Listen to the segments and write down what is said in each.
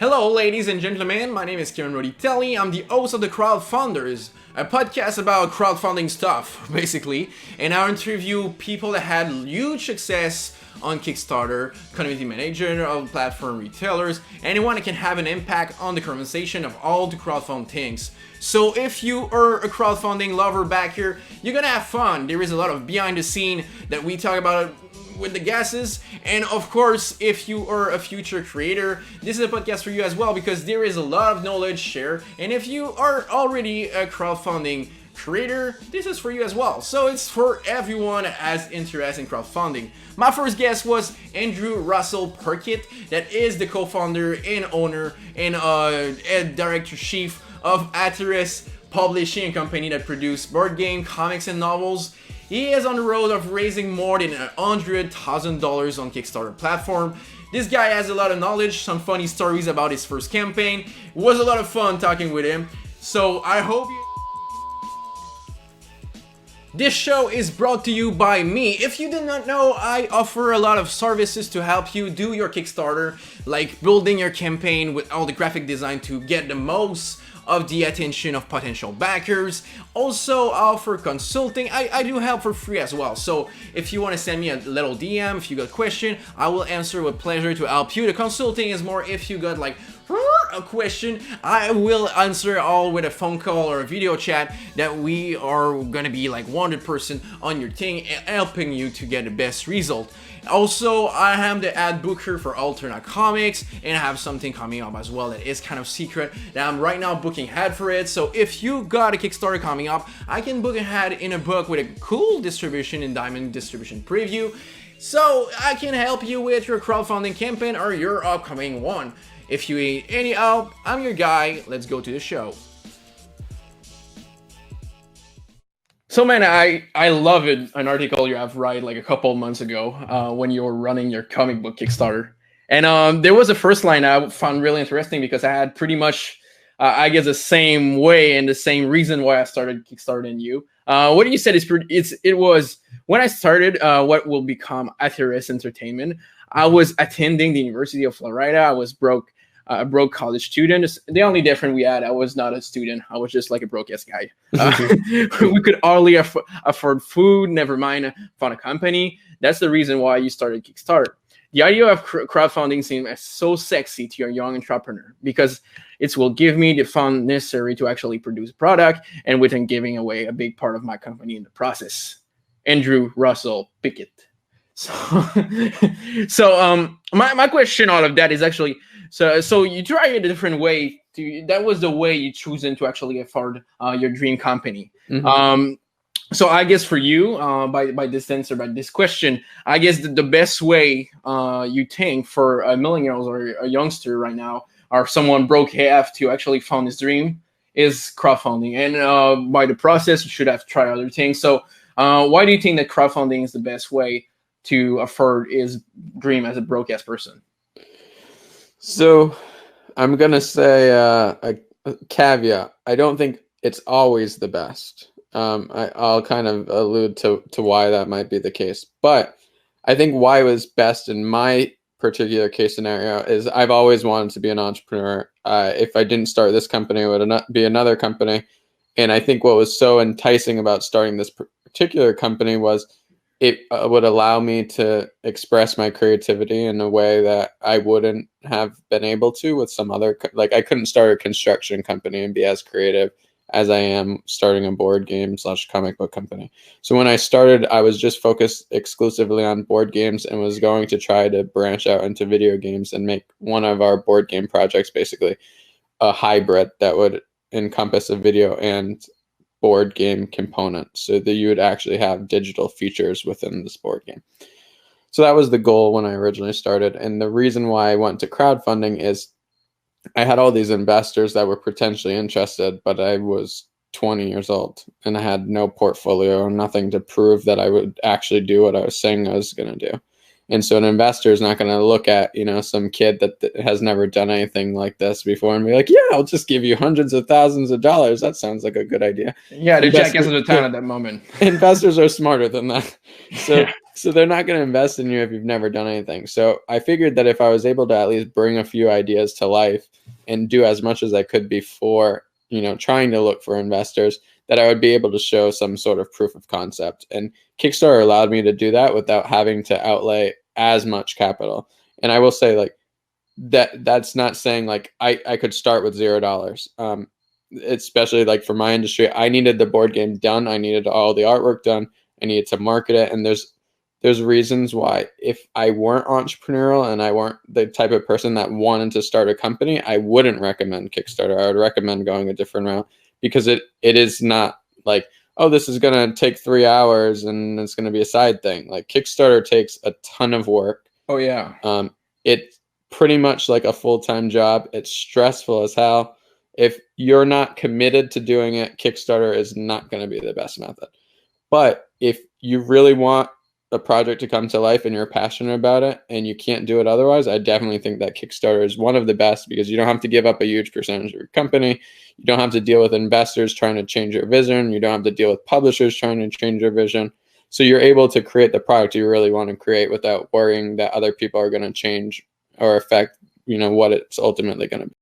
Hello, ladies and gentlemen. My name is Kieran Roditelli. I'm the host of the Crowdfunders, a podcast about crowdfunding stuff, basically. And I interview people that had huge success on Kickstarter, community manager, of platform retailers, anyone that can have an impact on the conversation of all the crowdfund things. So if you are a crowdfunding lover back here, you're gonna have fun. There is a lot of behind the scene that we talk about with the guesses, and of course, if you are a future creator, this is a podcast for you as well, because there is a lot of knowledge shared, and if you are already a crowdfunding creator, this is for you as well. So it's for everyone as interested in crowdfunding. My first guest was Andrew Russell Birkett, that is the co-founder and owner and director-chief of Atheris Publishing, a company that produces board game, comics, and novels. He is on the road of raising more than $100,000 on Kickstarter platform. This guy has a lot of knowledge, some funny stories about his first campaign. It was a lot of fun talking with him. So I hope you... This show is brought to you by me. If you did not know, I offer a lot of services to help you do your Kickstarter, like building your campaign with all the graphic design to get the most of the attention of potential backers. Also, I offer consulting. I do help for free as well. So if you want to send me a little DM, if you got a question, I will answer with pleasure to help you. The consulting is more if you got like a question, I will answer all with a phone call or a video chat that we are gonna be like 100% on your thing, helping you to get the best result. Also, I am the ad booker for alternate comics, and I have something coming up as well that is kind of secret that I'm right now booking ahead for it. So if you got a Kickstarter coming up, I can book ahead in a book with a cool distribution in Diamond Distribution Preview. So I can help you with your crowdfunding campaign or your upcoming one. If you need any help, I'm your guy. Let's go to the show. So man, I love it. An article you have right like a couple months ago when you were running your comic book Kickstarter. And there was a first line I found really interesting because I had pretty much, I guess, the same way and the same reason why I started Kickstarting you. What you said is it was when I started what will become Atheris Entertainment. I was attending the University of Florida. I was broke. A broke college student. The only difference we had, I was not a student. I was just like a broke-ass guy. We could hardly afford food, never mind fund a company. That's the reason why you started Kickstarter. The idea of crowdfunding seems so sexy to a young entrepreneur because it will give me the fund necessary to actually produce a product and within giving away a big part of my company in the process. Andrew Russell Birkett. So my question out of that is actually, so you try it a different way. That was the way you chosen to actually afford your dream company. Mm-hmm. So I guess for you, by this answer, by this question, I guess the best way you think for a millennial or a youngster right now, or someone broke half to actually fund his dream is crowdfunding. And by the process, you should have tried other things. So why do you think that crowdfunding is the best way to afford his dream as a broke-ass person? So I'm going to say a caveat. I don't think it's always the best. I'll kind of allude to why that might be the case. But I think why it was best in my particular case scenario is I've always wanted to be an entrepreneur. If I didn't start this company, it would be another company. And I think what was so enticing about starting this particular company was it would allow me to express my creativity in a way that I wouldn't have been able to with some other, like I couldn't start a construction company and be as creative as I am starting a board game / comic book company. So when I started, I was just focused exclusively on board games and was going to try to branch out into video games and make one of our board game projects basically a hybrid that would encompass a video and board game component so that you would actually have digital features within this board game. So that was the goal when I originally started. And the reason why I went to crowdfunding is I had all these investors that were potentially interested, but I was 20 years old and I had no portfolio or nothing to prove that I would actually do what I was saying I was going to do. And so an investor is not going to look at, some kid that has never done anything like this before and be like, yeah, I'll just give you hundreds of thousands of dollars. That sounds like a good idea. Yeah, the jackass of the town at that moment. Investors are smarter than that. So they're not going to invest in you if you've never done anything. So I figured that if I was able to at least bring a few ideas to life and do as much as I could before, trying to look for investors, that I would be able to show some sort of proof of concept. And Kickstarter allowed me to do that without having to outlay as much capital. And I will say, like, that's not saying like I could start with $0. Especially like for my industry, I needed the board game done. I needed all the artwork done. I needed to market it. And there's reasons why if I weren't entrepreneurial and I weren't the type of person that wanted to start a company, I wouldn't recommend Kickstarter. I would recommend going a different route, because it is not like, oh, this is going to take 3 hours and it's going to be a side thing. Like Kickstarter takes a ton of work. Oh yeah. It's pretty much like a full-time job. It's stressful as hell. If you're not committed to doing it, Kickstarter is not going to be the best method. But if you really want a project to come to life and you're passionate about it and you can't do it otherwise, I definitely think that Kickstarter is one of the best, because you don't have to give up a huge percentage of your company. You don't have to deal with investors trying to change your vision. You don't have to deal with publishers trying to change your vision. So you're able to create the product you really want to create without worrying that other people are going to change or affect, what it's ultimately going to be.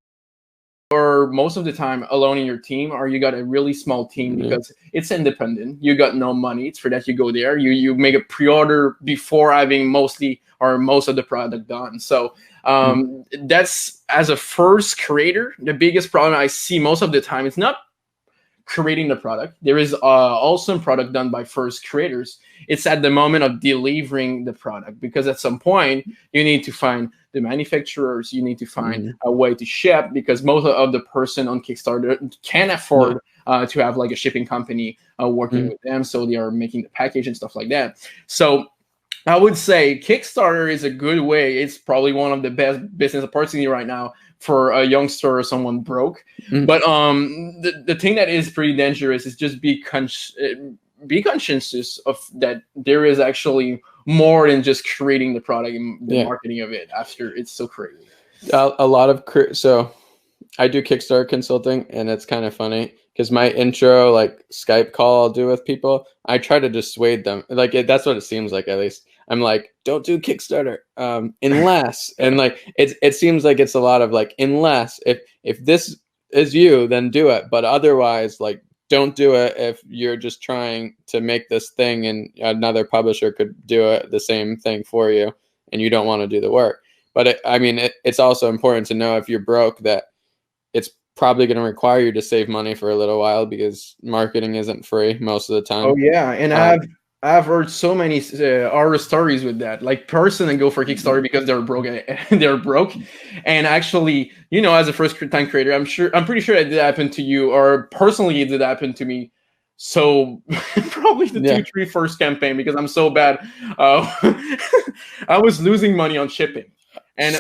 Or most of the time alone in your team, or you got a really small team because it's independent. You got no money. It's for that you go there. You make a pre-order before having most of the product done. So that's, as a first creator, the biggest problem I see most of the time. It's not creating the product. There is awesome product done by first creators. It's at the moment of delivering the product, because at some point you need to find the manufacturers, you need to find a way to ship, because most of the person on Kickstarter can't afford to have like a shipping company working with them. So they are making the package and stuff like that. So I would say Kickstarter is a good way. It's probably one of the best business opportunity right now for a youngster or someone broke. But the thing that is pretty dangerous is just be conscious of that there is actually more than just creating the product and the marketing of it after it's so crazy. A lot of so I do Kickstarter consulting, and it's kind of funny because my intro, like Skype call I'll do with people, I try to dissuade them. Like that's what it seems like, at least. I'm like, don't do Kickstarter unless, and like it seems like it's a lot of like, unless if this is you, then do it, but otherwise, like, don't do it if you're just trying to make this thing and another publisher could do it the same thing for you and you don't want to do the work. But it's also important to know if you're broke that it's probably going to require you to save money for a little while, because marketing isn't free most of the time. Oh yeah, and I've heard so many horror stories with that. Like person that go for Kickstarter because they're broke, and actually, as a first-time creator, I'm pretty sure it did happen to you, or personally, it did happen to me. So probably the 2-3 first campaign, because I'm so bad. I was losing money on shipping. And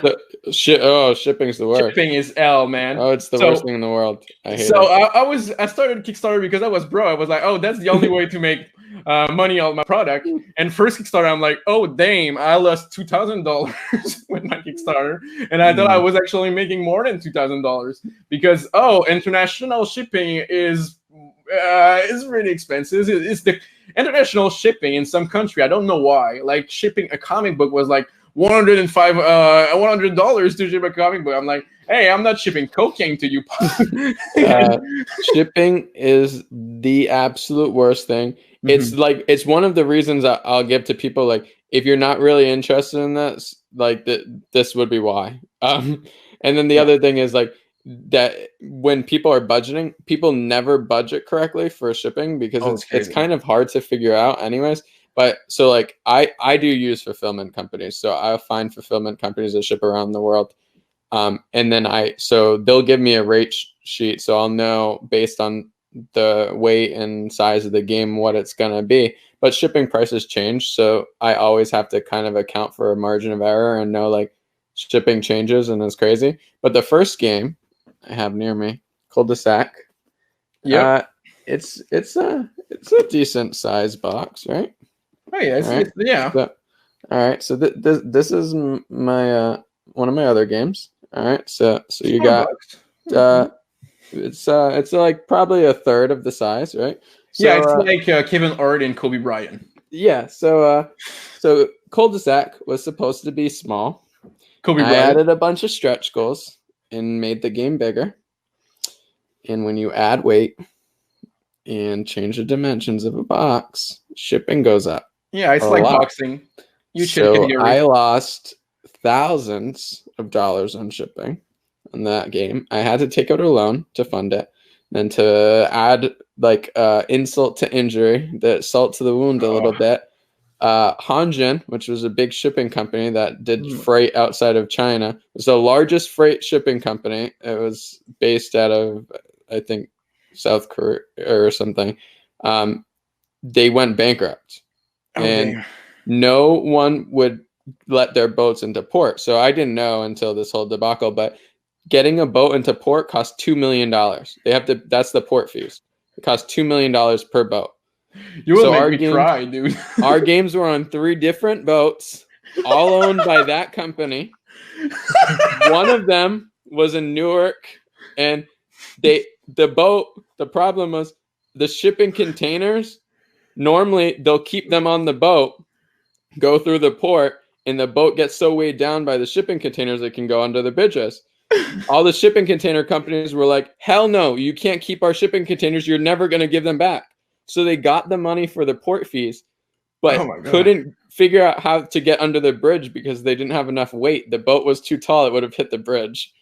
shipping's the worst. Shipping is hell, man. Oh, it's the worst thing in the world. I hate it. So I started Kickstarter because I was broke. I was like, oh, that's the only way to make money on my product. And first Kickstarter, I'm like, oh damn, I lost $2,000 with my Kickstarter, and I thought I was actually making more than $2,000 because international shipping is really expensive. It's the international shipping in some country. I don't know why. Like shipping a comic book was like $100 to ship a comic book. I'm like, hey, I'm not shipping cocaine to you. Shipping is the absolute worst thing. It's like, it's one of the reasons I'll give to people, like, if you're not really interested in this, like this would be why. And then the other thing is like that when people are budgeting, people never budget correctly for shipping because it's kind of hard to figure out anyways. But so like I do use fulfillment companies. So I'll find fulfillment companies that ship around the world. And then so they'll give me a rate sheet. So I'll know based on the weight and size of the game what it's going to be. But shipping prices change. So I always have to kind of account for a margin of error and know like shipping changes and it's crazy. But the first game I have near me, Cul-de-sac. Yeah. It's a decent size box, right? Oh yeah, So, all right. So this is my one of my other games. All right. So you got it's like probably a third of the size, right? So, it's like Kevin Hart and Kobe Bryant. Yeah. So cul-de-sac was supposed to be small. Kobe I Bryant. added a bunch of stretch goals and made the game bigger. And when you add weight and change the dimensions of a box, shipping goes up. Yeah, it's a like lot. Boxing. You So I lost thousands of dollars on shipping on that game. I had to take out a loan to fund it. And to add like insult to injury, the salt to the wound a little bit, Hanjin, which was a big shipping company that did freight outside of China, was the largest freight shipping company. It was based out of, I think, South Korea or something. They went bankrupt, and no one would let their boats into port. So I didn't know until this whole debacle, but getting a boat into port costs $2 million. They have to. That's the port fees. It costs $2 million per boat. You will make me cry, dude. Our games were on 3 different boats, all owned by that company. One of them was in Newark, and the problem was the shipping containers. Normally, they'll keep them on the boat, go through the port, and the boat gets so weighed down by the shipping containers it can go under the bridges. All the shipping container companies were like, hell no, you can't keep our shipping containers. You're never going to give them back. So they got the money for the port fees, but couldn't figure out how to get under the bridge because they didn't have enough weight. The boat was too tall. It would have hit the bridge.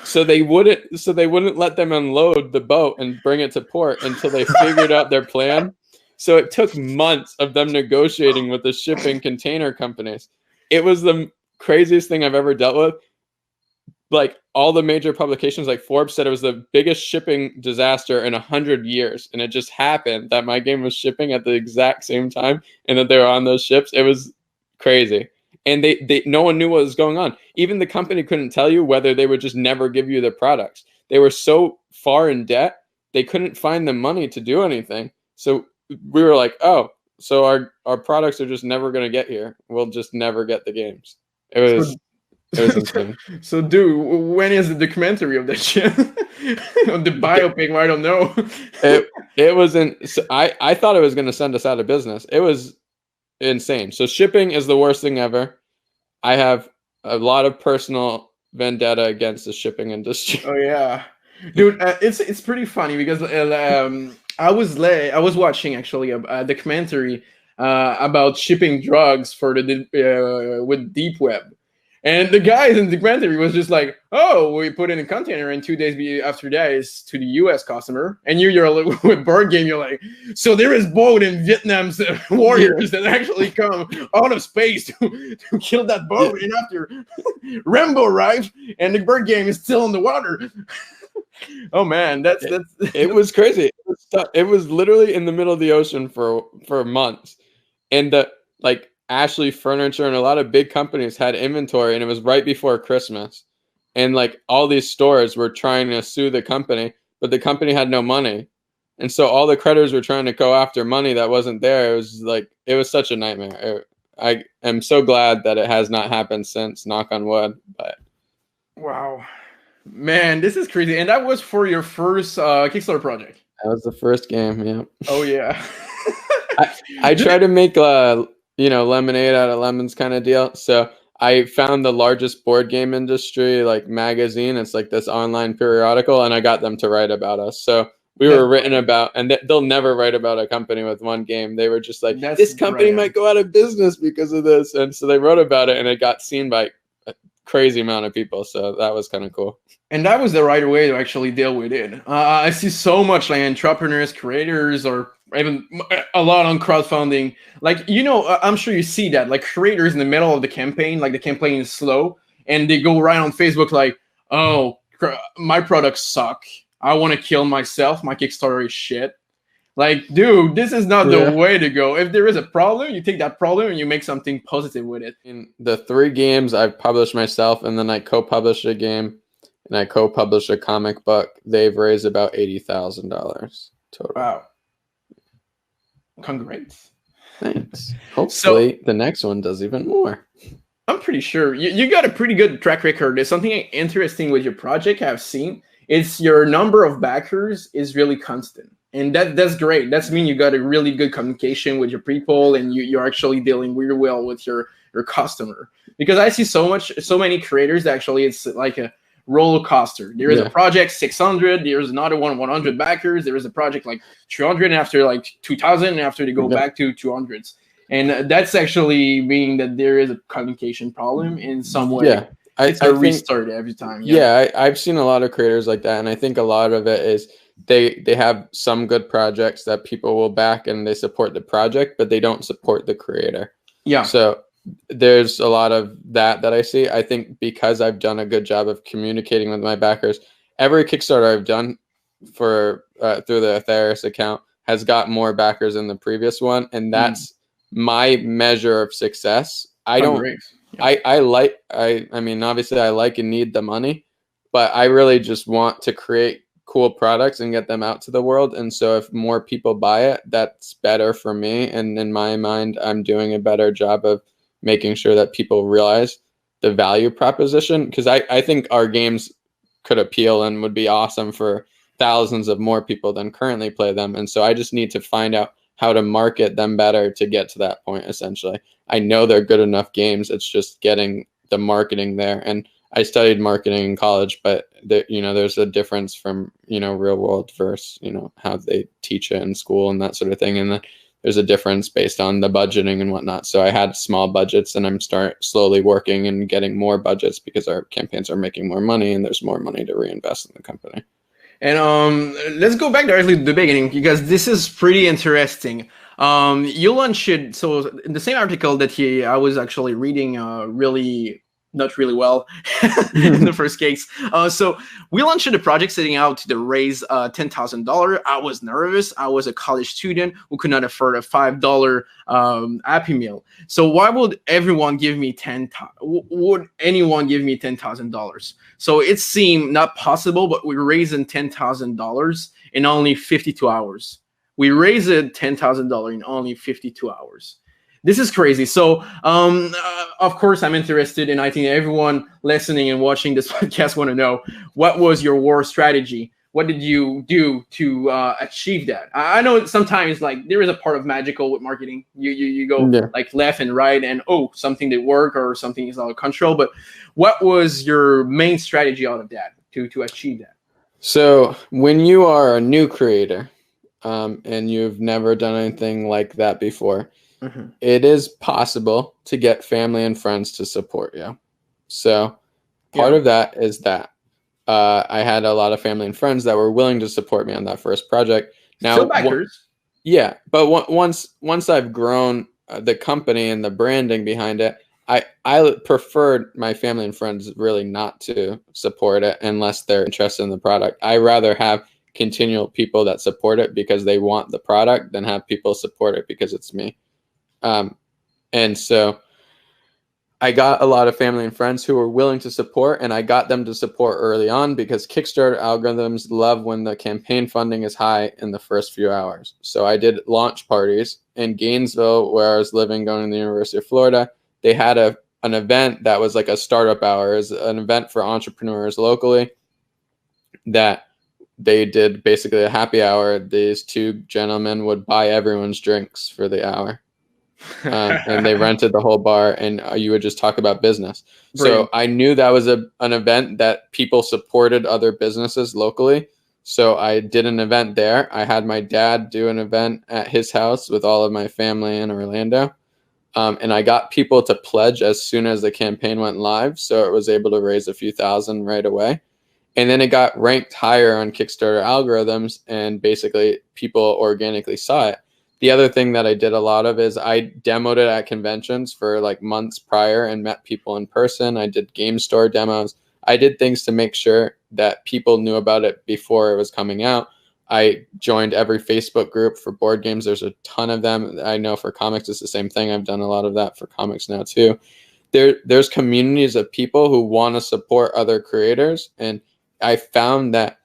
So they wouldn't let them unload the boat and bring it to port until they figured out their plan. So it took months of them negotiating with the shipping container companies. It was the craziest thing I've ever dealt with. Like all the major publications, like Forbes said it was the biggest shipping disaster in 100 years. And it just happened that my game was shipping at the exact same time and that they were on those ships. It was crazy. And they no one knew what was going on. Even the company couldn't tell you whether they would just never give you the products. They were so far in debt, they couldn't find the money to do anything. So we were like, oh, so our products are just never going to get here. We'll just never get the games. It was insane. So, dude, when is the documentary of that shit? On the biopic? I don't know. It wasn't. So I thought it was going to send us out of business. It was insane. So shipping is the worst thing ever. I have a lot of personal vendetta against the shipping industry. Oh yeah, dude, it's pretty funny because I was watching actually a documentary about shipping drugs for the with deep web. And the guys in the documentary was just like, oh, we put in a container and 2 days after that is to the U.S. customer. And you're with board game, you're like, so there is boat in Vietnam's warriors that actually come out of space to kill that boat. And after Rambo arrived and the bird game is still in the water. Oh man, that's it was crazy. It was literally in the middle of the ocean for months. And Ashley Furniture and a lot of big companies had inventory, and it was right before Christmas. And all these stores were trying to sue the company, but the company had no money. And so all the creditors were trying to go after money that wasn't there. It was such a nightmare. I am so glad that it has not happened since, knock on wood. But wow, man, this is crazy. And that was for your first Kickstarter project. That was the first game. Yeah. Oh yeah. I try to make lemonade out of lemons kind of deal. So I found the largest board game industry magazine. It's this online periodical, and I got them to write about us. So we were written about, and they'll never write about a company with one game. They were just like, this company might go out of business because of this. And so they wrote about it, and it got seen by a crazy amount of people. So that was kind of cool. And that was the right way to actually deal with it. I see so much entrepreneurs, creators, or even a lot on crowdfunding. I'm sure you see that, creators in the middle of the campaign, the campaign is slow, and they go right on Facebook oh, my products suck. I want to kill myself. My Kickstarter is shit. Dude, this is not the way to go. If there is a problem, you take that problem and you make something positive with it. In the 3 games I've published myself, and then I co-published a game, and I co-published a comic book, they've raised about $80,000 total. Wow. Congrats. Thanks. Hopefully the next one does even more. I'm pretty sure you got a pretty good track record. There's something interesting with your project I've seen. It's your number of backers is really constant. And that's great. That's mean you got a really good communication with your people, and you're actually dealing really well with your customer. Because I see so many creators that actually it's like a roller coaster. There is a project 600, there's another one 100 backers, there is a project like 300, and after like 2000, and after they go back to 200s. And that's actually meaning that there is a communication problem in some way. Yeah. It's a restart every time. I've seen a lot of creators like that, and I think a lot of it is they have some good projects that people will back and they support the project, but they don't support the creator. Yeah. So there's a lot of that I see. I think because I've done a good job of communicating with my backers, every Kickstarter I've done for through the Atheris account has got more backers than the previous one, and that's my measure of success. I mean, obviously I like and need the money, but I really just want to create cool products and get them out to the world. And so if more people buy it, that's better for me. And in my mind, I'm doing a better job of making sure that people realize the value proposition. Because I think our games could appeal and would be awesome for thousands of more people than currently play them. And so I just need to find out how to market them better to get to that point, essentially. I know they're good enough games. It's just getting the marketing there. And I studied marketing in college, but there's a difference from, real world versus, how they teach it in school and that sort of thing. And then there's a difference based on the budgeting and whatnot. So I had small budgets, and I'm slowly working and getting more budgets because our campaigns are making more money and there's more money to reinvest in the company. And let's go back directly to the beginning, because this is pretty interesting. You launched it, so in the same article that I was actually reading, not really well in the first case. So we launched the project setting out to raise $10,000. I was nervous. I was a college student who could not afford a $5 Happy Meal. So why would anyone give me $10,000? So it seemed not possible, but we raised $10,000 in only 52 hours. We raised $10,000 in only 52 hours. This is crazy. So, of course, I'm interested, and I think everyone listening and watching this podcast want to know, what was your war strategy? What did you do to achieve that? I know sometimes like there is a part of magical with marketing. You go like left and right, and something did work or something is out of control. But what was your main strategy out of that to achieve that? So when you are a new creator and you've never done anything like that before, it is possible to get family and friends to support you. So part of that is that I had a lot of family and friends that were willing to support me on that first project. Now, still backers. But once I've grown the company and the branding behind it, I preferred my family and friends really not to support it unless they're interested in the product. I rather have continual people that support it because they want the product than have people support it because it's me. And so I got a lot of family and friends who were willing to support, and I got them to support early on because Kickstarter algorithms love when the campaign funding is high in the first few hours. So I did launch parties in Gainesville, where I was living, going to the University of Florida. They had an event that was like a startup hour, an event for entrepreneurs locally, that they did basically a happy hour. These two gentlemen would buy everyone's drinks for the hour. And they rented the whole bar, and you would just talk about business. Brilliant. So I knew that was an event that people supported other businesses locally. So I did an event there. I had my dad do an event at his house with all of my family in Orlando. And I got people to pledge as soon as the campaign went live. So it was able to raise a few thousand right away. And then it got ranked higher on Kickstarter algorithms, and basically people organically saw it. The other thing that I did a lot of is I demoed it at conventions for like months prior and met people in person. I did game store demos. I did things to make sure that people knew about it before it was coming out. I joined every Facebook group for board games. There's a ton of them. I know for comics, it's the same thing. I've done a lot of that for comics now too. There's communities of people who want to support other creators. And I found that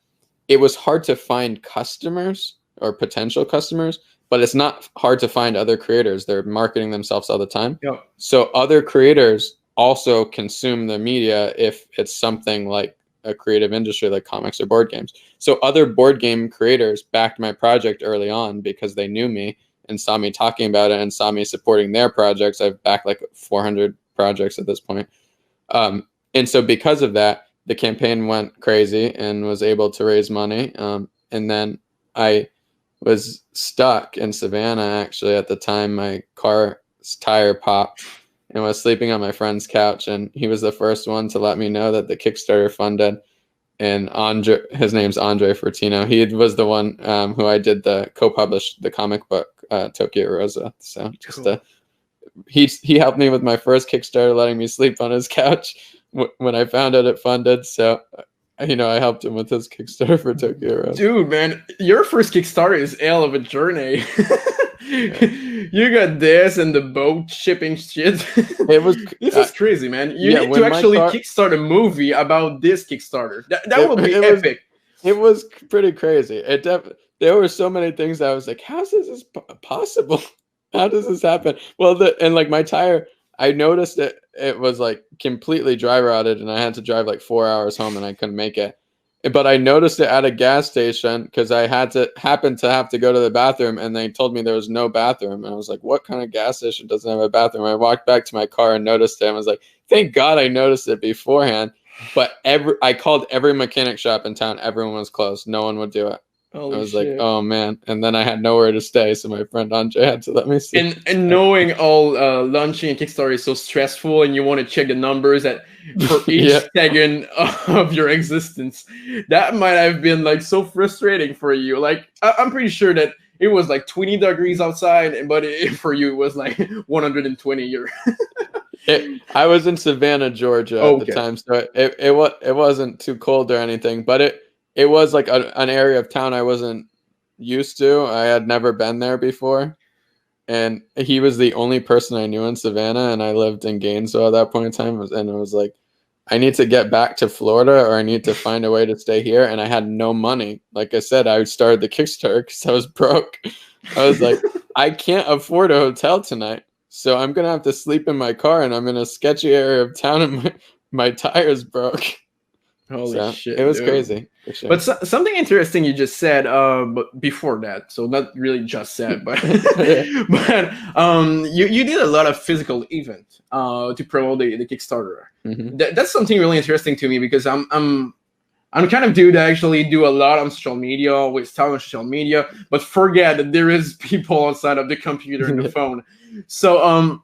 it was hard to find customers or potential customers, but it's not hard to find other creators. They're marketing themselves all the time. Yep. So other creators also consume the media if it's something like a creative industry like comics or board games. So other board game creators backed my project early on because they knew me and saw me talking about it and saw me supporting their projects. I've backed like 400 projects at this point. And so because of that, the campaign went crazy and was able to raise money. And then I was stuck in Savannah, actually, at the time. My car's tire popped and was sleeping on my friend's couch. And he was the first one to let me know that the Kickstarter funded. And his name's Andre Fortino. He was the one who I did co-published the comic book, Tokyo Rosa. So just cool. He helped me with my first Kickstarter, letting me sleep on his couch when I found out it funded. So, I helped him with his Kickstarter for Tokyo Rosa. Dude, man, your first Kickstarter is hell of a journey. You got this and the boat shipping shit. This is crazy, man. You need to actually kickstart a movie about this Kickstarter. That would be epic. It was pretty crazy. There were so many things that I was like, how is this possible? How does this happen? Well, my tire, I noticed it was like completely dry rotted, and I had to drive like 4 hours home, and I couldn't make it. But I noticed it at a gas station because I happened to have to go to the bathroom, and they told me there was no bathroom. And I was like, what kind of gas station doesn't have a bathroom? I walked back to my car and noticed it. And I was like, thank God I noticed it beforehand. But I called every mechanic shop in town. Everyone was closed. No one would do it. Holy I was shit. like, oh man. And then I had nowhere to stay. So my friend Andre had to let me stay. And knowing all launching a Kickstarter is so stressful, and you want to check the numbers for each second of your existence, that might have been like so frustrating for you. Like, I'm pretty sure that it was like 20 degrees outside, but for you, it was like 120. I was in Savannah, Georgia at the time. So it wasn't too cold or anything, but it was like an area of town I wasn't used to. I had never been there before. And he was the only person I knew in Savannah, and I lived in Gainesville at that point in time. And I was like, I need to get back to Florida, or I need to find a way to stay here. And I had no money. Like I said, I started the Kickstarter because I was broke. I was like, I can't afford a hotel tonight. So I'm going to have to sleep in my car, and I'm in a sketchy area of town, and my tires broke. Holy shit. It was crazy. Sure. But something interesting you just said, but before that, so not really just said, but you did a lot of physical event to promote the Kickstarter. Mm-hmm. That's something really interesting to me, because I'm kind of dude that actually do a lot on social media, always talk on social media, but forget that there is people outside of the computer and the phone. So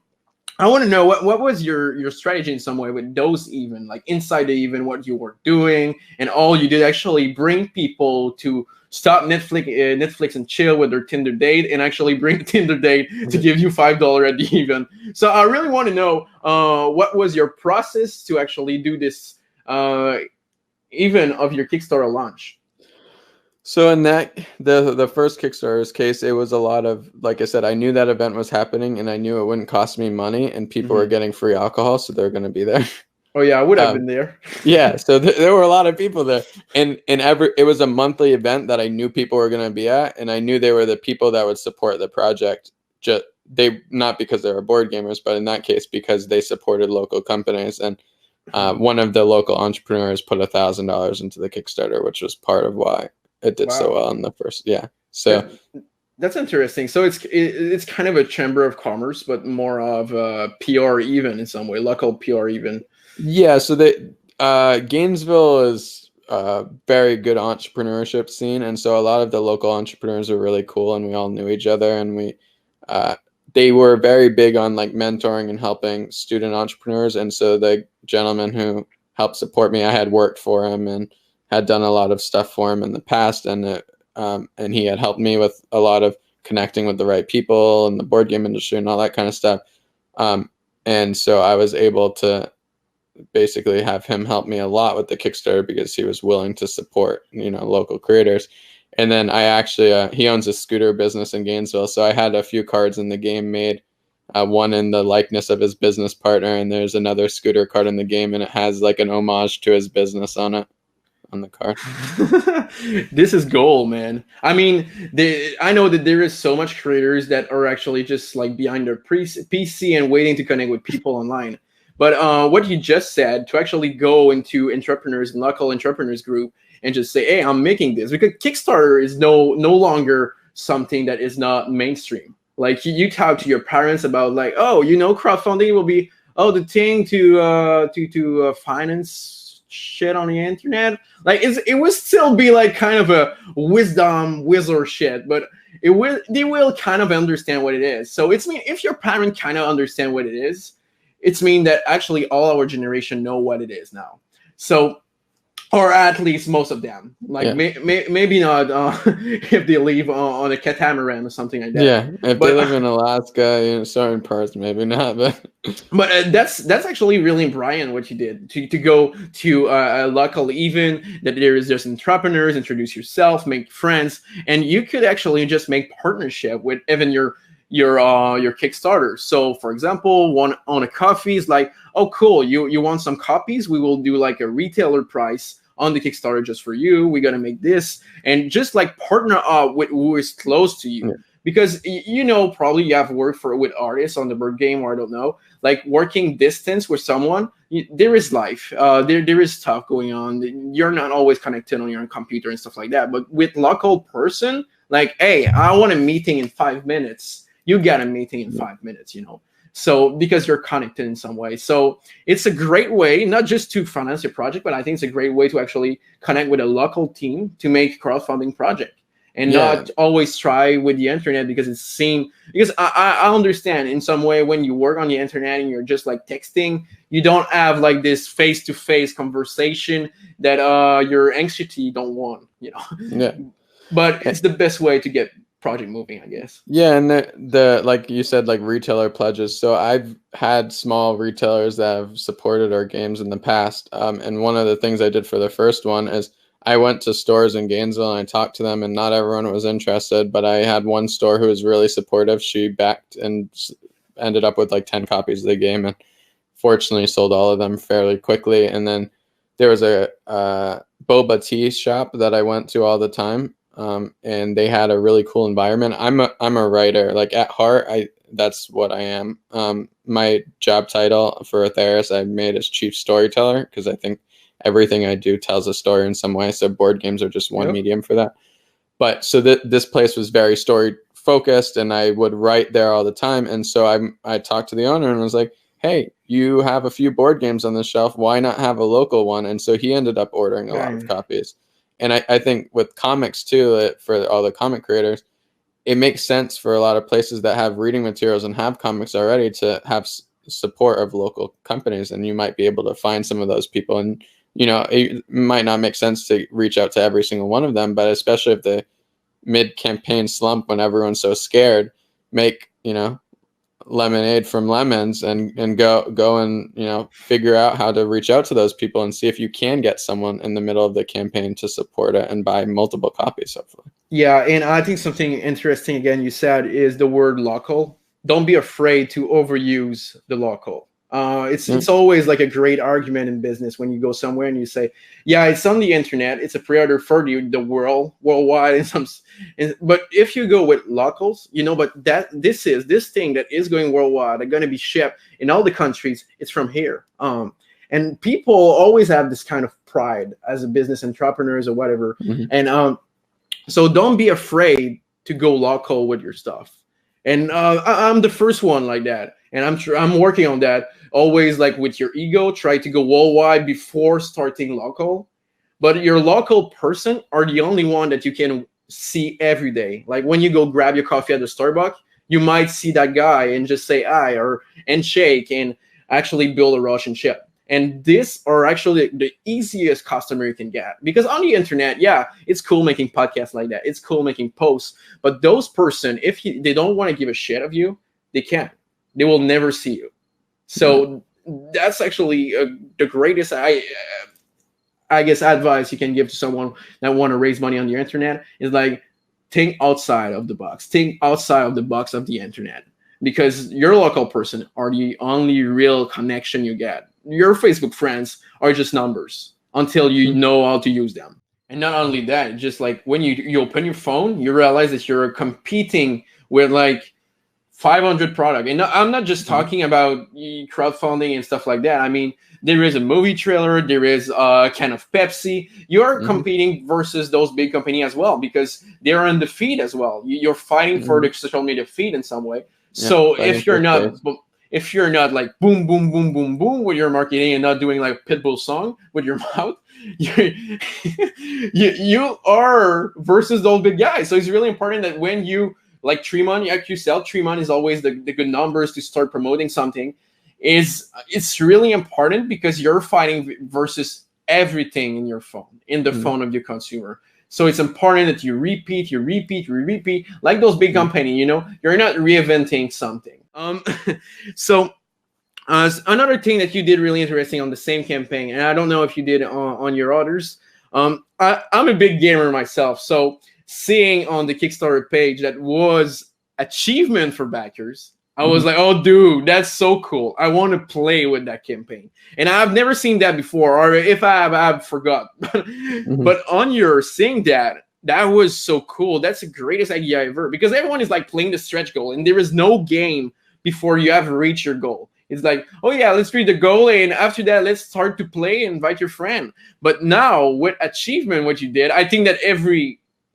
I want to know what was your strategy in some way with those events, like inside the event, what you were doing, and all you did actually bring people to stop Netflix and chill with their Tinder date, and actually bring the Tinder date to give you $5 at the event. So I really want to know what was your process to actually do this event of your Kickstarter launch. So in the first Kickstarter's case, it was a lot of, like I said, I knew that event was happening, and I knew it wouldn't cost me money, and people were getting free alcohol, so they're going to be there. Oh yeah, I would have been there. Yeah, so there were a lot of people there, and it was a monthly event that I knew people were going to be at, and I knew they were the people that would support the project. They not because they were board gamers, but in that case because they supported local companies, and one of the local entrepreneurs put $1,000 into the Kickstarter, which was part of why it did so well in the first. So that's interesting. So it's kind of a chamber of commerce, but more of a PR even in some way, local PR even. Yeah. So Gainesville is a very good entrepreneurship scene, and so a lot of the local entrepreneurs are really cool, and we all knew each other, and they were very big on like mentoring and helping student entrepreneurs. And so the gentleman who helped support me, I had worked for him and had done a lot of stuff for him in the past, and he had helped me with a lot of connecting with the right people in the board game industry and all that kind of stuff. And so I was able to basically have him help me a lot with the Kickstarter because he was willing to support, local creators. And then I actually, he owns a scooter business in Gainesville, so I had a few cards in the game made, one in the likeness of his business partner, and there's another scooter card in the game, and it has like an homage to his business on it. On the card. This is gold, man. I mean, I know that there is so much creators that are actually just like behind their PC and waiting to connect with people online. But what you just said, to actually go into entrepreneurs and local entrepreneurs group and just say, hey, I'm making this, because Kickstarter is no longer something that is not mainstream. Like you talk to your parents about like, oh, crowdfunding will be the thing to finance shit on the internet. Like it will still be like kind of a wizard shit, but they will kind of understand what it is. So if your parent kind of understand what it is, it's mean that actually all our generation know what it is now. So, or at least most of them. Like maybe not if they live on a catamaran or something like that. Yeah, if they live in Alaska, in certain parts, maybe not. But that's actually really brilliant what you did to go to a local event that there is just entrepreneurs, introduce yourself, make friends, and you could actually just make partnership with even your Kickstarter. So for example, one on a coffee is like, oh cool, you want some copies? We will do like a retailer price on the Kickstarter just for you. We're gonna make this, and just like partner up with who is close to you. Because probably you have worked with artists on the board game, or I don't know, like working distance with someone. There is life, there is stuff going on. You're not always connected on your own computer and stuff like that. But with local person, like, hey, I want a meeting in 5 minutes. You get a meeting in 5 minutes, So because you're connected in some way. So it's a great way, not just to finance your project, but I think it's a great way to actually connect with a local team to make crowdfunding project. And not always try with the internet, because because I understand in some way when you work on the internet and you're just like texting, you don't have like this face-to-face conversation that your anxiety don't want, Yeah. But it's the best way to get project moving, I guess. Yeah, and the like you said, like retailer pledges. So I've had small retailers that have supported our games in the past. And one of the things I did for the first one is I went to stores in Gainesville and I talked to them, and not everyone was interested, but I had one store who was really supportive. She backed and ended up with like 10 copies of the game, and fortunately sold all of them fairly quickly. And then there was a boba tea shop that I went to all the time, and they had a really cool environment. I'm a writer, like at heart, that's what I am. My job title for Atheris I made as chief storyteller, because I think everything I do tells a story in some way. So board games are just one medium for that. But so this place was very story focused, and I would write there all the time. And so I talked to the owner and was like, hey, you have a few board games on the shelf. Why not have a local one? And so he ended up ordering a lot of copies. And I think with comics too, for all the comic creators, it makes sense for a lot of places that have reading materials and have comics already to have support of local companies. And you might be able to find some of those people. And it might not make sense to reach out to every single one of them, but especially if the mid-campaign slump, when everyone's so scared, make, lemonade from lemons and go and, figure out how to reach out to those people and see if you can get someone in the middle of the campaign to support it and buy multiple copies, hopefully. Yeah, and I think something interesting, again, you said, is the word local. Don't be afraid to overuse the local. It's always like a great argument in business when you go somewhere and you say, yeah, it's on the internet, it's a pre-order for the worldwide, but if you go with locals, but this thing that is going worldwide, are going to be shipped in all the countries, it's from here. And people always have this kind of pride as a business entrepreneurs or whatever. And so don't be afraid to go local with your stuff. And I'm the first one like that. And I'm working on that. Always, like, with your ego, try to go worldwide before starting local. But your local person are the only one that you can see every day. Like when you go grab your coffee at the Starbucks, you might see that guy and just say hi and shake and actually build a relationship. And these are actually the easiest customer you can get. Because on the internet, yeah, it's cool making podcasts like that. It's cool making posts. But those person, if they don't want to give a shit of you, they can't. They will never see you. So that's actually the greatest, I guess, advice you can give to someone that want to raise money on the internet is like, think outside of the box. Think outside of the box of the internet. Because your local person are the only real connection you get. Your Facebook friends are just numbers until you know how to use them. And not only that, just like when you open your phone, you realize that you're competing with like 500 product. And I'm not just talking about crowdfunding and stuff like that. I mean, there is a movie trailer, there is a can of Pepsi. You're competing versus those big companies as well, because they're on the feed as well. You're fighting for the social media feed in some way. So if you're not like boom, boom, boom, boom, boom with your marketing and not doing like Pitbull song with your mouth, you are versus those big guys. So it's really important that when you like Tremont, you sell Tremont is always the good numbers to start promoting something. It's really important because you're fighting versus everything in your phone, in the phone of your consumer. So it's important that you repeat, like those big companies. You know, you're not reinventing something. So another thing that you did really interesting on the same campaign, and I don't know if you did on your others. I'm a big gamer myself, so seeing on the Kickstarter page that was achievement for backers, I was like, oh, dude, that's so cool. I want to play with that campaign. And I've never seen that before, or if I have, I've forgot. But on your seeing that was so cool. That's the greatest idea ever, because everyone is like playing the stretch goal, and there is no game before you have reached your goal. It's like, oh yeah, let's reach the goal, and after that, let's start to play and invite your friend. But now with achievement, what you did, I think that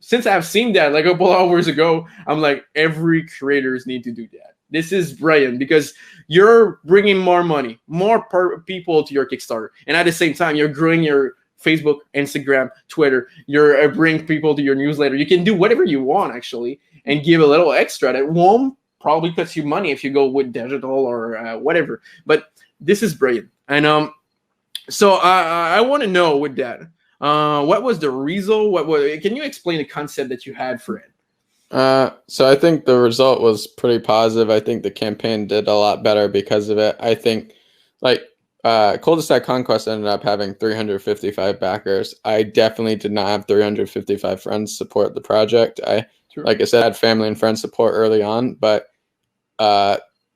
since I've seen that like a couple hours ago, I'm like, every creators need to do that. This is brilliant because you're bringing more money, more people to your Kickstarter. And at the same time, you're growing your Facebook, Instagram, Twitter. You're bringing people to your newsletter. You can do whatever you want, actually, and give a little extra that won't probably cost you money if you go with digital or whatever. But this is brilliant. And so I want to know with that, what was the result? Can you explain the concept that you had for it? So I think the result was pretty positive. I think the campaign did a lot better because of it. I think like Cul-de-sac Conquest ended up having 355 backers. I definitely did not have 355 friends support the project. Like I said, I had family and friends support early on, but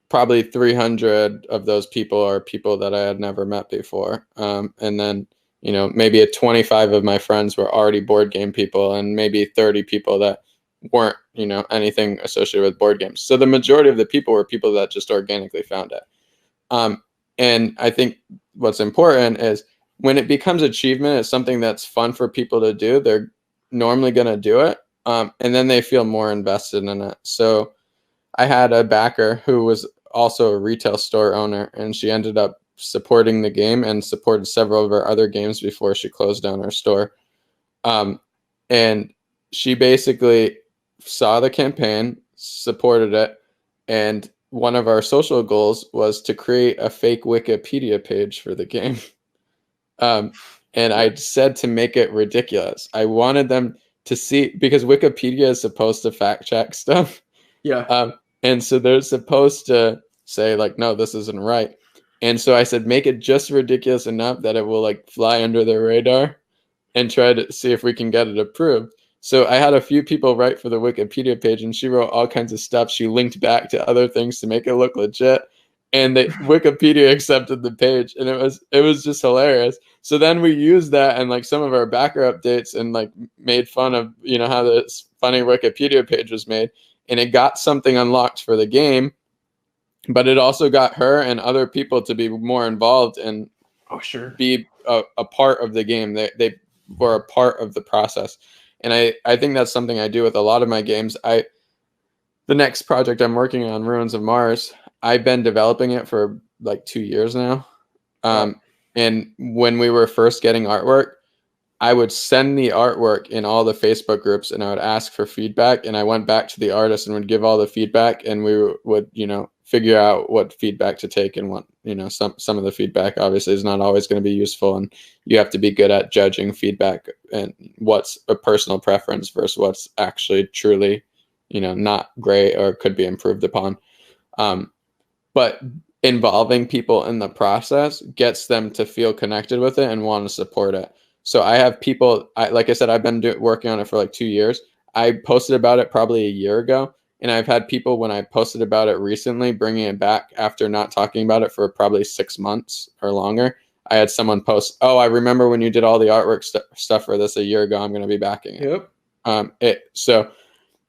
probably 300 of those people are people that I had never met before. And then, you know, maybe 25 of my friends were already board game people, and maybe 30 people that weren't, you know, anything associated with board games. So the majority of the people were people that just organically found it. And I think what's important is when it becomes achievement, it's something that's fun for people to do. They're normally going to do it. And then they feel more invested in it. So I had a backer who was also a retail store owner, and she ended up supporting the game and supported several of our other games before she closed down her store. And she basically saw the campaign, supported it, and one of our social goals was to create a fake Wikipedia page for the game. And I said to make it ridiculous. I wanted them to see, because Wikipedia is supposed to fact check stuff. Yeah. And so they're supposed to say like, no, this isn't right. And so I said, make it just ridiculous enough that it will like fly under the radar and try to see if we can get it approved. So I had a few people write for the Wikipedia page, and she wrote all kinds of stuff. She linked back to other things to make it look legit, and Wikipedia accepted the page, and it was just hilarious. So then we used that and like some of our backer updates and like made fun of, you know, how this funny Wikipedia page was made, and it got something unlocked for the game, but it also got her and other people to be more involved and be a part of the game. They were a part of the process. And I think that's something I do with a lot of my games. The next project I'm working on, Ruins of Mars, I've been developing it for like 2 years now. And when we were first getting artwork, I would send the artwork in all the Facebook groups, and I would ask for feedback. And I went back to the artist and would give all the feedback, and we would, you know, figure out what feedback to take and what, you know, some of the feedback obviously is not always going to be useful, and you have to be good at judging feedback and what's a personal preference versus what's actually truly, you know, not great or could be improved upon. But involving people in the process gets them to feel connected with it and want to support it. So I have people, like I said, I've been working on it for like 2 years. I posted about it probably a year ago. And I've had people, when I posted about it recently, bringing it back after not talking about it for probably 6 months or longer. I had someone post, oh, I remember when you did all the artwork stuff for this a year ago. I'm going to be backing it. Yep. So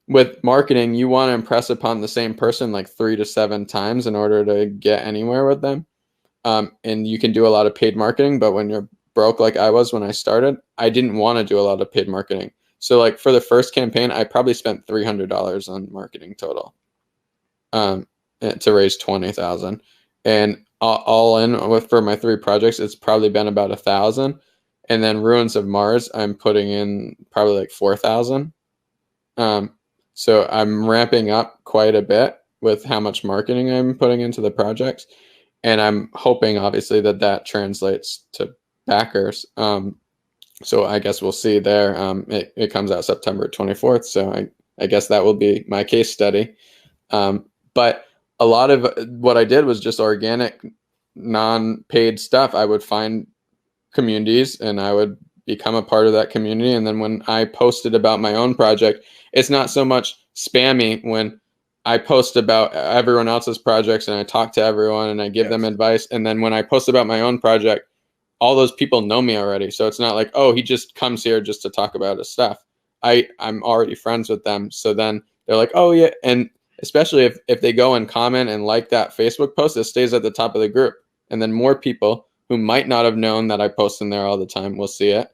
with marketing, you want to impress upon the same person like 3 to 7 times in order to get anywhere with them. And you can do a lot of paid marketing, but when you're broke like I was when I started, I didn't want to do a lot of paid marketing. So like for the first campaign, I probably spent $300 on marketing total to raise 20,000. And all in with for my 3 projects, it's probably been about 1,000. And then Ruins of Mars, I'm putting in probably like 4,000. So I'm ramping up quite a bit with how much marketing I'm putting into the projects. And I'm hoping, obviously, that translates to backers. So I guess we'll see there. It comes out September 24th. So I guess that will be my case study. But a lot of what I did was just organic, non-paid stuff. I would find communities and I would become a part of that community. And then when I posted about my own project, it's not so much spammy when I post about everyone else's projects and I talk to everyone and I give them advice. And then when I post about my own project, all those people know me already. So it's not like, oh, he just comes here just to talk about his stuff. I'm already friends with them. So then they're like, oh yeah. And especially if they go and comment and like that Facebook post, it stays at the top of the group. And then more people who might not have known that I post in there all the time will see it.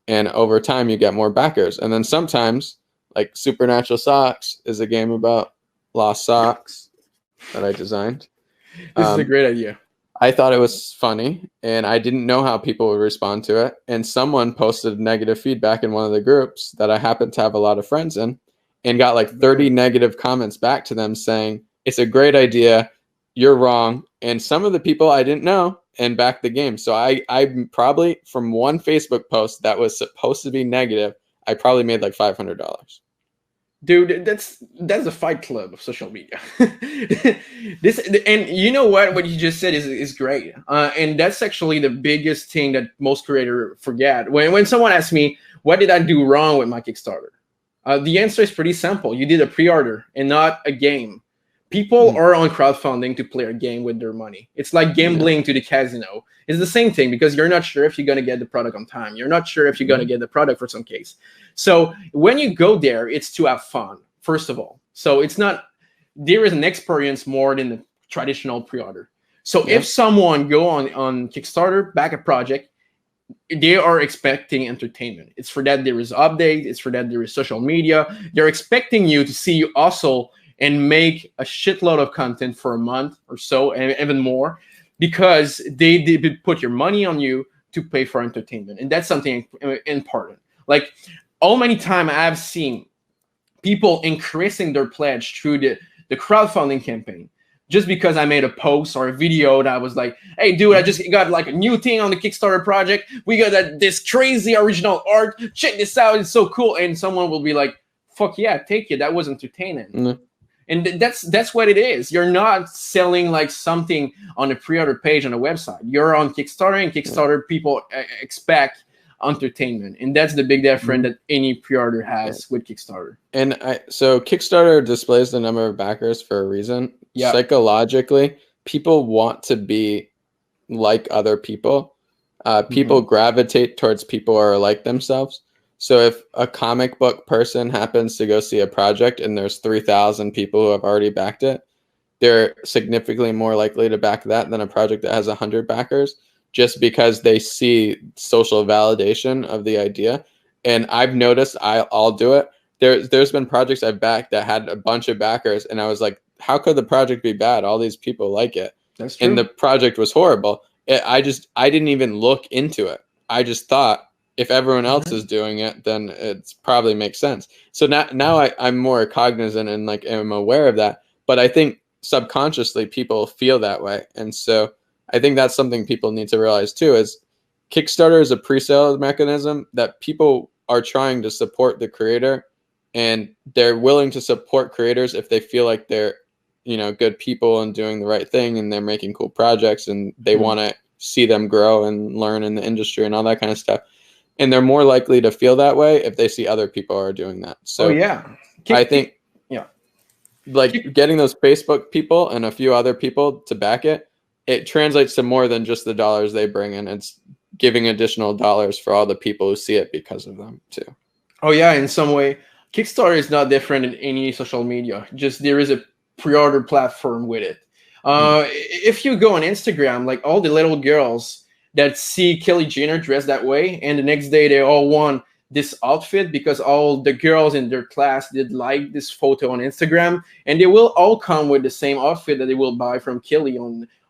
And over time, you get more backers. And then sometimes, like Supernatural Socks is a game about lost socks that I designed. This is a great idea. I thought it was funny, and I didn't know how people would respond to it. And someone posted negative feedback in one of the groups that I happened to have a lot of friends in, and got like 30 negative comments back to them saying, it's a great idea, you're wrong. And some of the people I didn't know and backed the game. So I probably, from one Facebook post that was supposed to be negative, I probably made like $500. Dude, that's a fight club of social media. This, and you know what you just said is great, and that's actually the biggest thing that most creators forget. When someone asks me, what did I do wrong with my Kickstarter? The answer is pretty simple. You did a pre-order and not a game. People are on crowdfunding to play a game with their money. It's like gambling to the casino. It's the same thing because you're not sure if you're going to get the product on time. You're not sure if you're going to get the product for some case. So when you go there, it's to have fun, first of all. So it's not, there is an experience more than the traditional pre-order. So if someone go on Kickstarter, back a project, they are expecting entertainment. It's for that there is update. It's for that there is social media. They're expecting you to see you hustle and make a shitload of content for a month or so, and even more, because they put your money on you to pay for entertainment. And that's something important. Like, how many times I've seen people increasing their pledge through the crowdfunding campaign just because I made a post or a video that was like, hey, dude, I just got like a new thing on the Kickstarter project. We got this crazy original art. Check this out. It's so cool. And someone will be like, fuck yeah, take it. That was entertaining. And that's what it is. You're not selling like something on a pre-order page on a website. You're on Kickstarter, and Kickstarter people expect entertainment, and that's the big difference that any pre-order has with Kickstarter. And so Kickstarter displays the number of backers for a reason. Psychologically, people want to be like other people. People gravitate towards people who are like themselves. So if a comic book person happens to go see a project and there's 3,000 people who have already backed it, they're significantly more likely to back that than a project that has 100 backers, just because they see social validation of the idea. And I've noticed I'll do it. There's been projects I've backed that had a bunch of backers, and I was like, how could the project be bad? All these people like it. That's true. And the project was horrible. I didn't even look into it. I just thought, if everyone else is doing it, then it probably makes sense. So now I'm more cognizant and like am aware of that. But I think subconsciously people feel that way. And so I think that's something people need to realize too, is Kickstarter is a pre-sale mechanism that people are trying to support the creator, and they're willing to support creators if they feel like they're, good people and doing the right thing and they're making cool projects and they want to see them grow and learn in the industry and all that kind of stuff. And they're more likely to feel that way if they see other people are doing that. So I think like getting those Facebook people and a few other people to back it, it translates to more than just the dollars they bring in. It's giving additional dollars for all the people who see it because of them too. Oh yeah, in some way. Kickstarter is not different in any social media. Just there is a pre-order platform with it. If you go on Instagram, like all the little girls that see Kylie Jenner dressed that way, and the next day they all want this outfit because all the girls in their class did like this photo on Instagram, and they will all come with the same outfit that they will buy from Kylie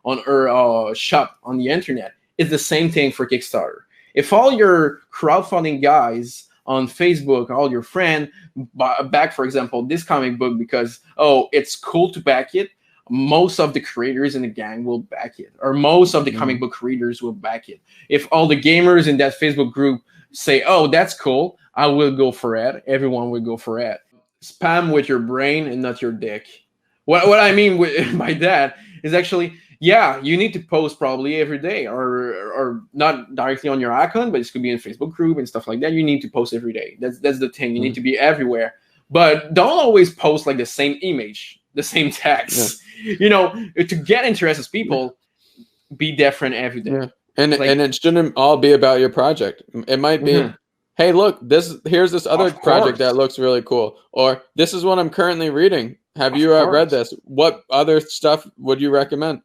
on her shop on the internet. It's the same thing for Kickstarter. If all your crowdfunding guys on Facebook, all your friends back, for example, this comic book because, oh, it's cool to back it, most of the creators in the gang will back it, or most of the comic book readers will back it. If all the gamers in that Facebook group say, oh, that's cool, I will go for it, everyone will go for it. Spam with your brain and not your dick. What I mean by that is actually, yeah, you need to post probably every day, or not directly on your account, but it could be in a Facebook group and stuff like that. You need to post every day. That's the thing. You need to be everywhere. But don't always post like the same image, the same text. Yeah. You know, to get interested people, be different every day. Yeah. And it shouldn't all be about your project. It might be, hey, look, here's this other project that looks really cool, or this is what I'm currently reading. Have you read this? What other stuff would you recommend?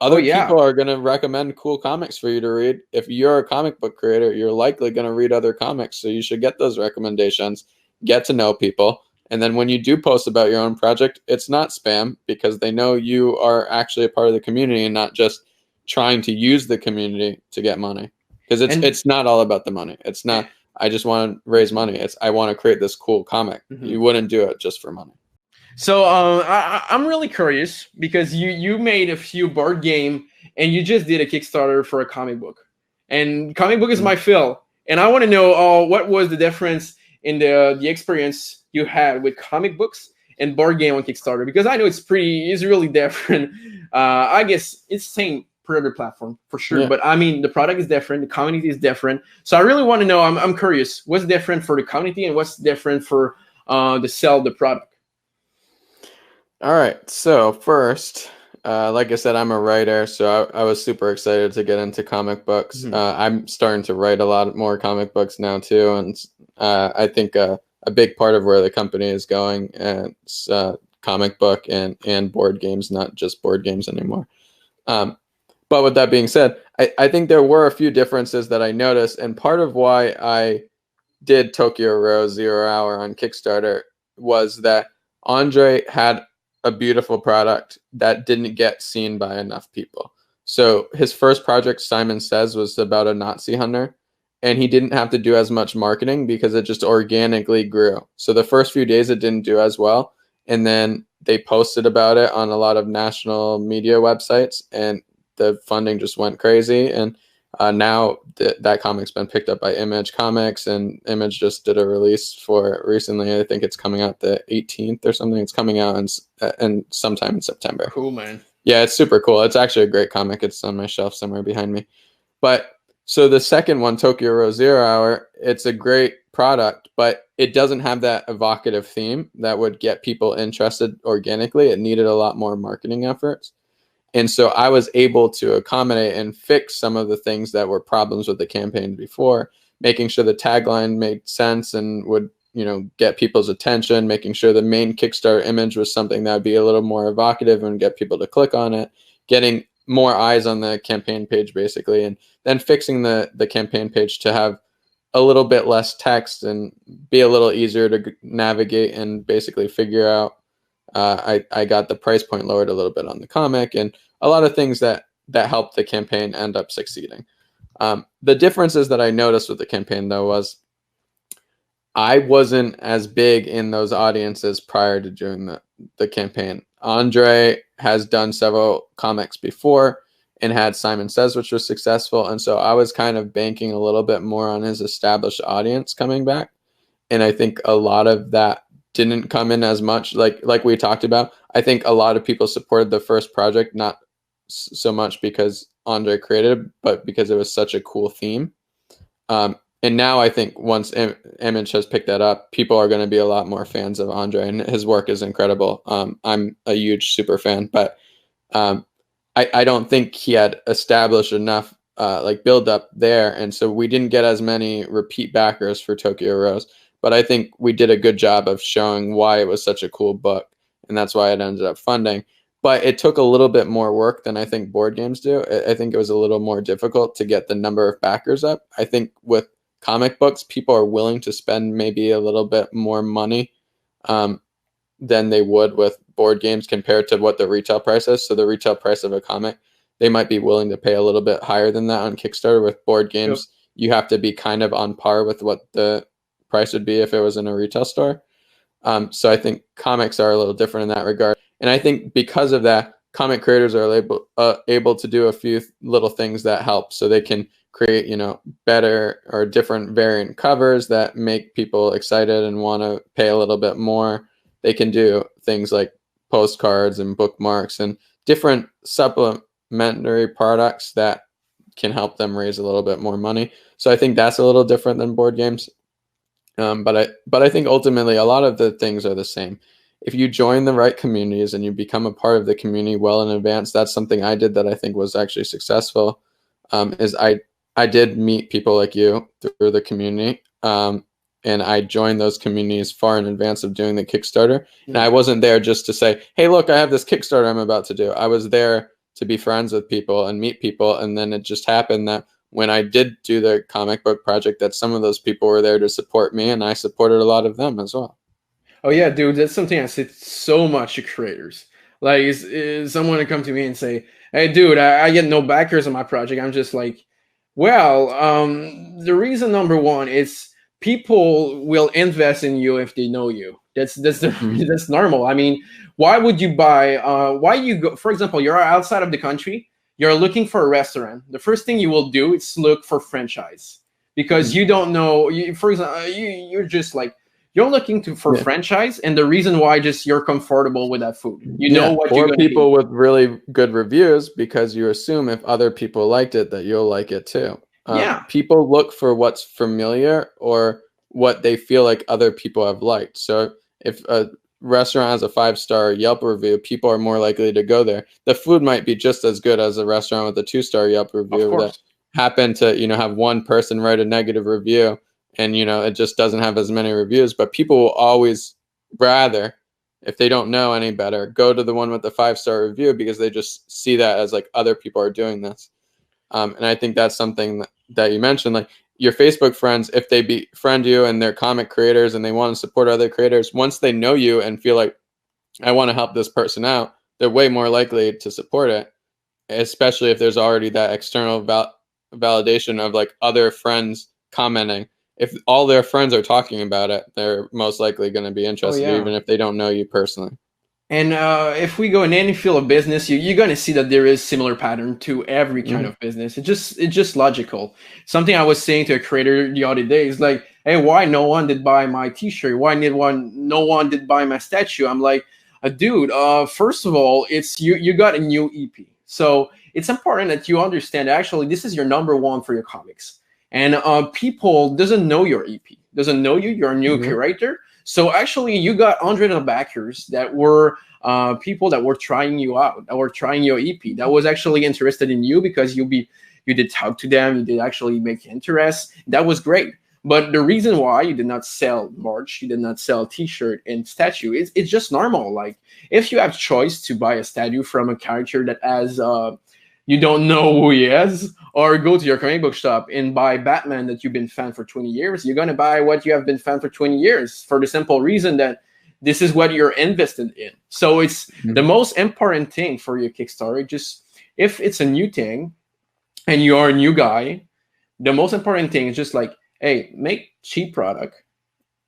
Other people are going to recommend cool comics for you to read. If you're a comic book creator, you're likely going to read other comics. So you should get those recommendations, get to know people. And then when you do post about your own project, it's not spam because they know you are actually a part of the community and not just trying to use the community to get money. Because it's not all about the money. It's not, I just want to raise money. It's, I want to create this cool comic. You wouldn't do it just for money. So I'm really curious because you made a few board game and you just did a Kickstarter for a comic book, and comic book is my fill, and I want to know what was the difference in the experience you had with comic books and board game on Kickstarter, because I know it's really different. I guess it's the same pre-order platform for sure, but I mean the product is different, the community is different. So I really want to know. I'm curious what's different for the community and what's different for the sell of the product. All right. So first, like I said, I'm a writer, so I was super excited to get into comic books. I'm starting to write a lot more comic books now too, and I think a big part of where the company is going is comic book and board games, not just board games anymore. But with that being said, I think there were a few differences that I noticed, and part of why I did Tokyo Row 0 Hour on Kickstarter was that Andre had a beautiful product that didn't get seen by enough people. So his first project, Simon Says, was about a Nazi hunter, and he didn't have to do as much marketing because it just organically grew. So the first few days it didn't do as well, and then they posted about it on a lot of national media websites, and the funding just went crazy. And now that comic's been picked up by Image Comics, and Image just did a release for it recently. I think it's coming out the 18th or something. It's coming out in sometime in September. Cool, man. Yeah, it's super cool. It's actually a great comic. It's on my shelf somewhere behind me. But so the second one, Tokyo Row 0 Hour, it's a great product, but it doesn't have that evocative theme that would get people interested organically. It needed a lot more marketing efforts. And so I was able to accommodate and fix some of the things that were problems with the campaign before, making sure the tagline made sense and would, get people's attention, making sure the main Kickstarter image was something that would be a little more evocative and get people to click on it, getting more eyes on the campaign page, basically, and then fixing the campaign page to have a little bit less text and be a little easier to navigate and basically figure out. I got the price point lowered a little bit on the comic, and a lot of things that helped the campaign end up succeeding. The differences that I noticed with the campaign, though, was I wasn't as big in those audiences prior to doing the campaign. Andre has done several comics before and had Simon Says, which was successful, and so I was kind of banking a little bit more on his established audience coming back, and I think a lot of that didn't come in as much, like we talked about. I think a lot of people supported the first project, not so much because Andre created it, but because it was such a cool theme. And now I think once Image has picked that up, people are going to be a lot more fans of Andre, and his work is incredible. I'm a huge super fan, but I don't think he had established enough like build up there, and so we didn't get as many repeat backers for Tokyo Rose. But I think we did a good job of showing why it was such a cool book, and that's why it ended up funding. But it took a little bit more work than I think board games do. I think it was a little more difficult to get the number of backers up. I think with comic books, people are willing to spend maybe a little bit more money than they would with board games compared to what the retail price is. So the retail price of a comic, they might be willing to pay a little bit higher than that on Kickstarter. With board games, you have to be kind of on par with what the price would be if it was in a retail store. So I think comics are a little different in that regard. And I think because of that, comic creators are able to do a few little things that help. So they can create, better or different variant covers that make people excited and want to pay a little bit more. They can do things like postcards and bookmarks and different supplementary products that can help them raise a little bit more money. So I think that's a little different than board games. But I think ultimately a lot of the things are the same. If you join the right communities and you become a part of the community well in advance, that's something I did that I think was actually successful. Is I did meet people like you through the community, and I joined those communities far in advance of doing the Kickstarter. And I wasn't there just to say, hey, look, I have this Kickstarter I'm about to do. I was there to be friends with people and meet people. And then it just happened that when I did do the comic book project, that some of those people were there to support me, and I supported a lot of them as well. Oh yeah, dude, that's something I say so much to creators. Like, is someone to come to me and say, hey, dude, I get no backers on my project. I'm just like, well, the reason number one is people will invest in you if they know you. That's normal. I mean, why would you buy? Why you go? For example, you're outside of the country. You're looking for a restaurant. The first thing you will do is look for franchise, because you don't know. For example, you're just like, you're looking for franchise, and the reason why just you're comfortable with that food. You know what you're going to people with really good reviews, because you assume if other people liked it that you'll like it too. People look for what's familiar or what they feel like other people have liked. So if a restaurant has a 5-star Yelp review, people are more likely to go there. The food might be just as good as a restaurant with a 2-star Yelp review that happened to have one person write a negative review. And, it just doesn't have as many reviews, but people will always rather, if they don't know any better, go to the one with the 5-star review, because they just see that as like other people are doing this. And I think that's something that you mentioned, like your Facebook friends, if they befriend you and they're comic creators and they want to support other creators, once they know you and feel like, I want to help this person out, they're way more likely to support it, especially if there's already that external validation of like other friends commenting. If all their friends are talking about it, they're most likely going to be interested, even if they don't know you personally. And if we go in any field of business, you're going to see that there is similar pattern to every kind of business. It's just logical. Something I was saying to a creator the other day is like, hey, why no one did buy my T-shirt? Why no one did buy my statue? I'm like, dude, first of all, it's you got a new EP. So it's important that you understand that actually this is your number one for your comics. And people doesn't know your EP, doesn't know you. You're a new curator. So actually, you got hundreds of backers that were people that were trying you out, that were trying your EP, that was actually interested in you because you did talk to them, you did actually make interest. That was great. But the reason why you did not sell merch, you did not sell T-shirt and statue, it's just normal. Like if you have choice to buy a statue from a character that has you don't know who he is, or go to your comic book shop and buy Batman that you've been fan for 20 years, you're going to buy what you have been fan for 20 years for the simple reason that this is what you're invested in. So it's the most important thing for your Kickstarter. Just if it's a new thing and you are a new guy, the most important thing is just like, hey, make cheap product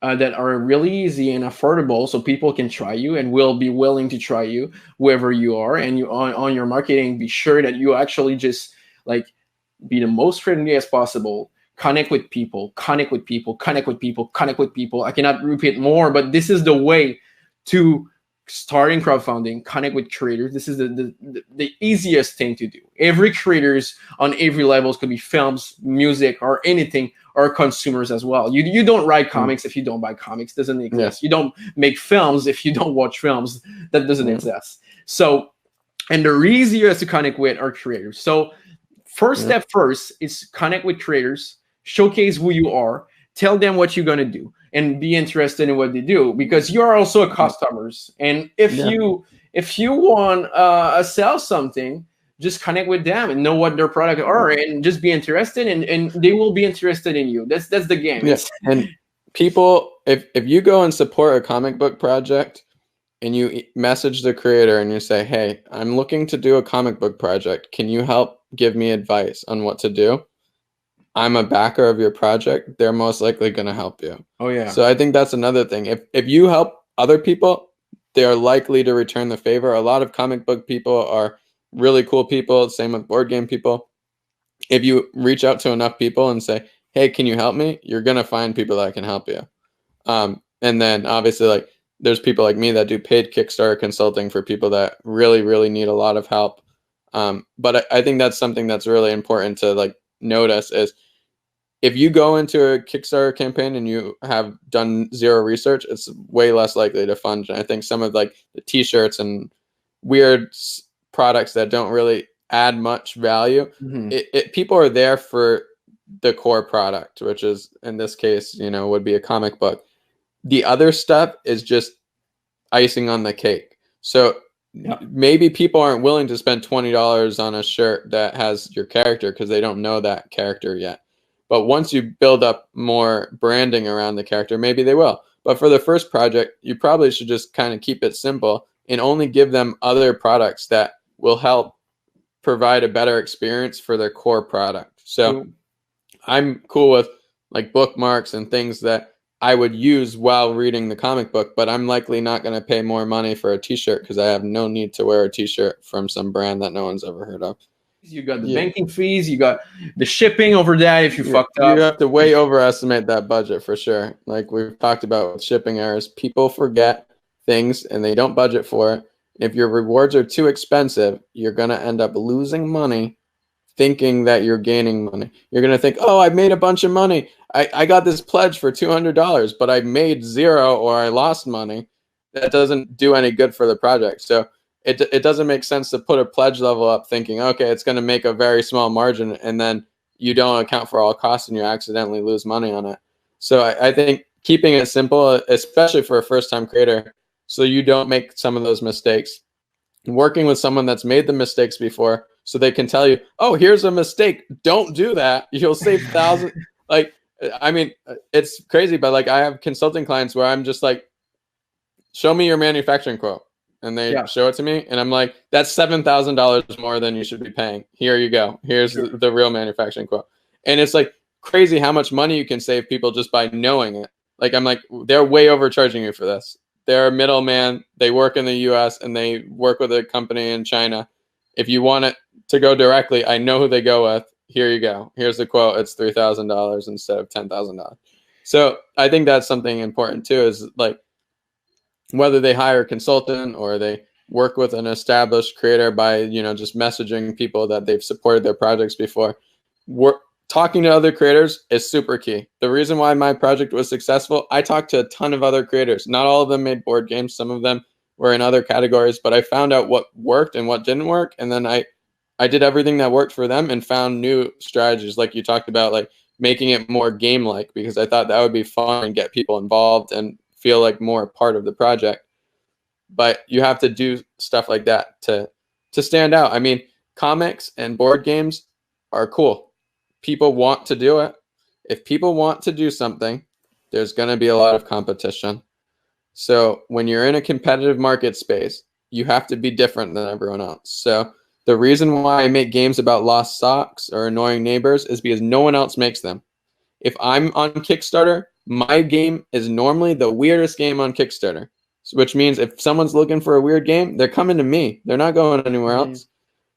that are really easy and affordable so people can try you and will be willing to try you whoever you are. And you on your marketing, be sure that you actually just like be the most friendly as possible, connect with people. I cannot repeat more, but this is the way to starting crowdfunding, connect with creators. This is the easiest thing to do. Every creators on every levels, could be films, music, or anything, are consumers as well. You don't write comics if you don't buy comics. Doesn't exist. You don't make films if you don't watch films. That doesn't exist. So, and the easiest to connect with are creators. So First step first is connect with creators, showcase who you are, tell them what you're gonna do, and be interested in what they do, because you are also a customers. And if you want sell something, just connect with them and know what their product are, and just be interested, and they will be interested in you. That's the game. Yeah. And people, if you go and support a comic book project and you message the creator and you say, hey, I'm looking to do a comic book project, can you help give me advice on what to do? I'm a backer of your project. They're most likely going to help you. Oh yeah. So I think that's another thing. If you help other people, they are likely to return the favor. A lot of comic book people are really cool people. Same with board game people. If you reach out to enough people and say, hey, can you help me? You're going to find people that can help you. And then obviously, like, there's people like me that do paid Kickstarter consulting for people that really, really need a lot of help. But I think that's something that's really important to like notice is if you go into a Kickstarter campaign and you have done zero research, it's way less likely to fund. And I think some of like the t-shirts and weird products that don't really add much value, people are there for the core product, which is in this case, would be a comic book. The other stuff is just icing on the cake. So maybe people aren't willing to spend $20 on a shirt that has your character because they don't know that character yet. But once you build up more branding around the character, maybe they will. But for the first project, you probably should just kind of keep it simple and only give them other products that will help provide a better experience for their core product. So I'm cool with like bookmarks and things that I would use while reading the comic book, but I'm likely not going to pay more money for a t-shirt because I have no need to wear a t-shirt from some brand that no one's ever heard of. You got the banking fees, you got the shipping over that if you fucked up. You have to way overestimate that budget for sure. Like we've talked about with shipping errors, people forget things and they don't budget for it. If your rewards are too expensive, you're going to end up losing money thinking that you're gaining money. You're going to think, oh, I made a bunch of money. I got this pledge for $200, but I made zero or I lost money. That doesn't do any good for the project. So it doesn't make sense to put a pledge level up thinking, okay, it's going to make a very small margin, and then you don't account for all costs and you accidentally lose money on it. So I think keeping it simple, especially for a first-time creator, so you don't make some of those mistakes. Working with someone that's made the mistakes before so they can tell you, oh, here's a mistake. Don't do that. You'll save thousands. Like, I mean, it's crazy, but like I have consulting clients where I'm just like, show me your manufacturing quote. And they show it to me, and I'm like, that's $7,000 more than you should be paying. Here you go. Here's the real manufacturing quote. And it's like crazy how much money you can save people just by knowing it. Like, I'm like, they're way overcharging you for this. They're a middleman. They work in the US and they work with a company in China. If you want it to go directly, I know who they go with. Here you go. Here's the quote. It's $3,000 instead of $10,000. So I think that's something important too, is like, whether they hire a consultant or they work with an established creator by, just messaging people that they've supported their projects before, talking to other creators is super key. The reason why my project was successful, I talked to a ton of other creators. Not all of them made board games. Some of them were in other categories, but I found out what worked and what didn't work. And then I did everything that worked for them and found new strategies, like you talked about, like making it more game-like, because I thought that would be fun and get people involved and feel like more part of the project. But you have to do stuff like that to stand out. I mean, comics and board games are cool. People want to do it. If people want to do something, there's going to be a lot of competition. So when you're in a competitive market space, you have to be different than everyone else. So the reason why I make games about lost socks or annoying neighbors is because no one else makes them. If I'm on Kickstarter, my game is normally the weirdest game on Kickstarter, which means if someone's looking for a weird game, they're coming to me. They're not going anywhere else.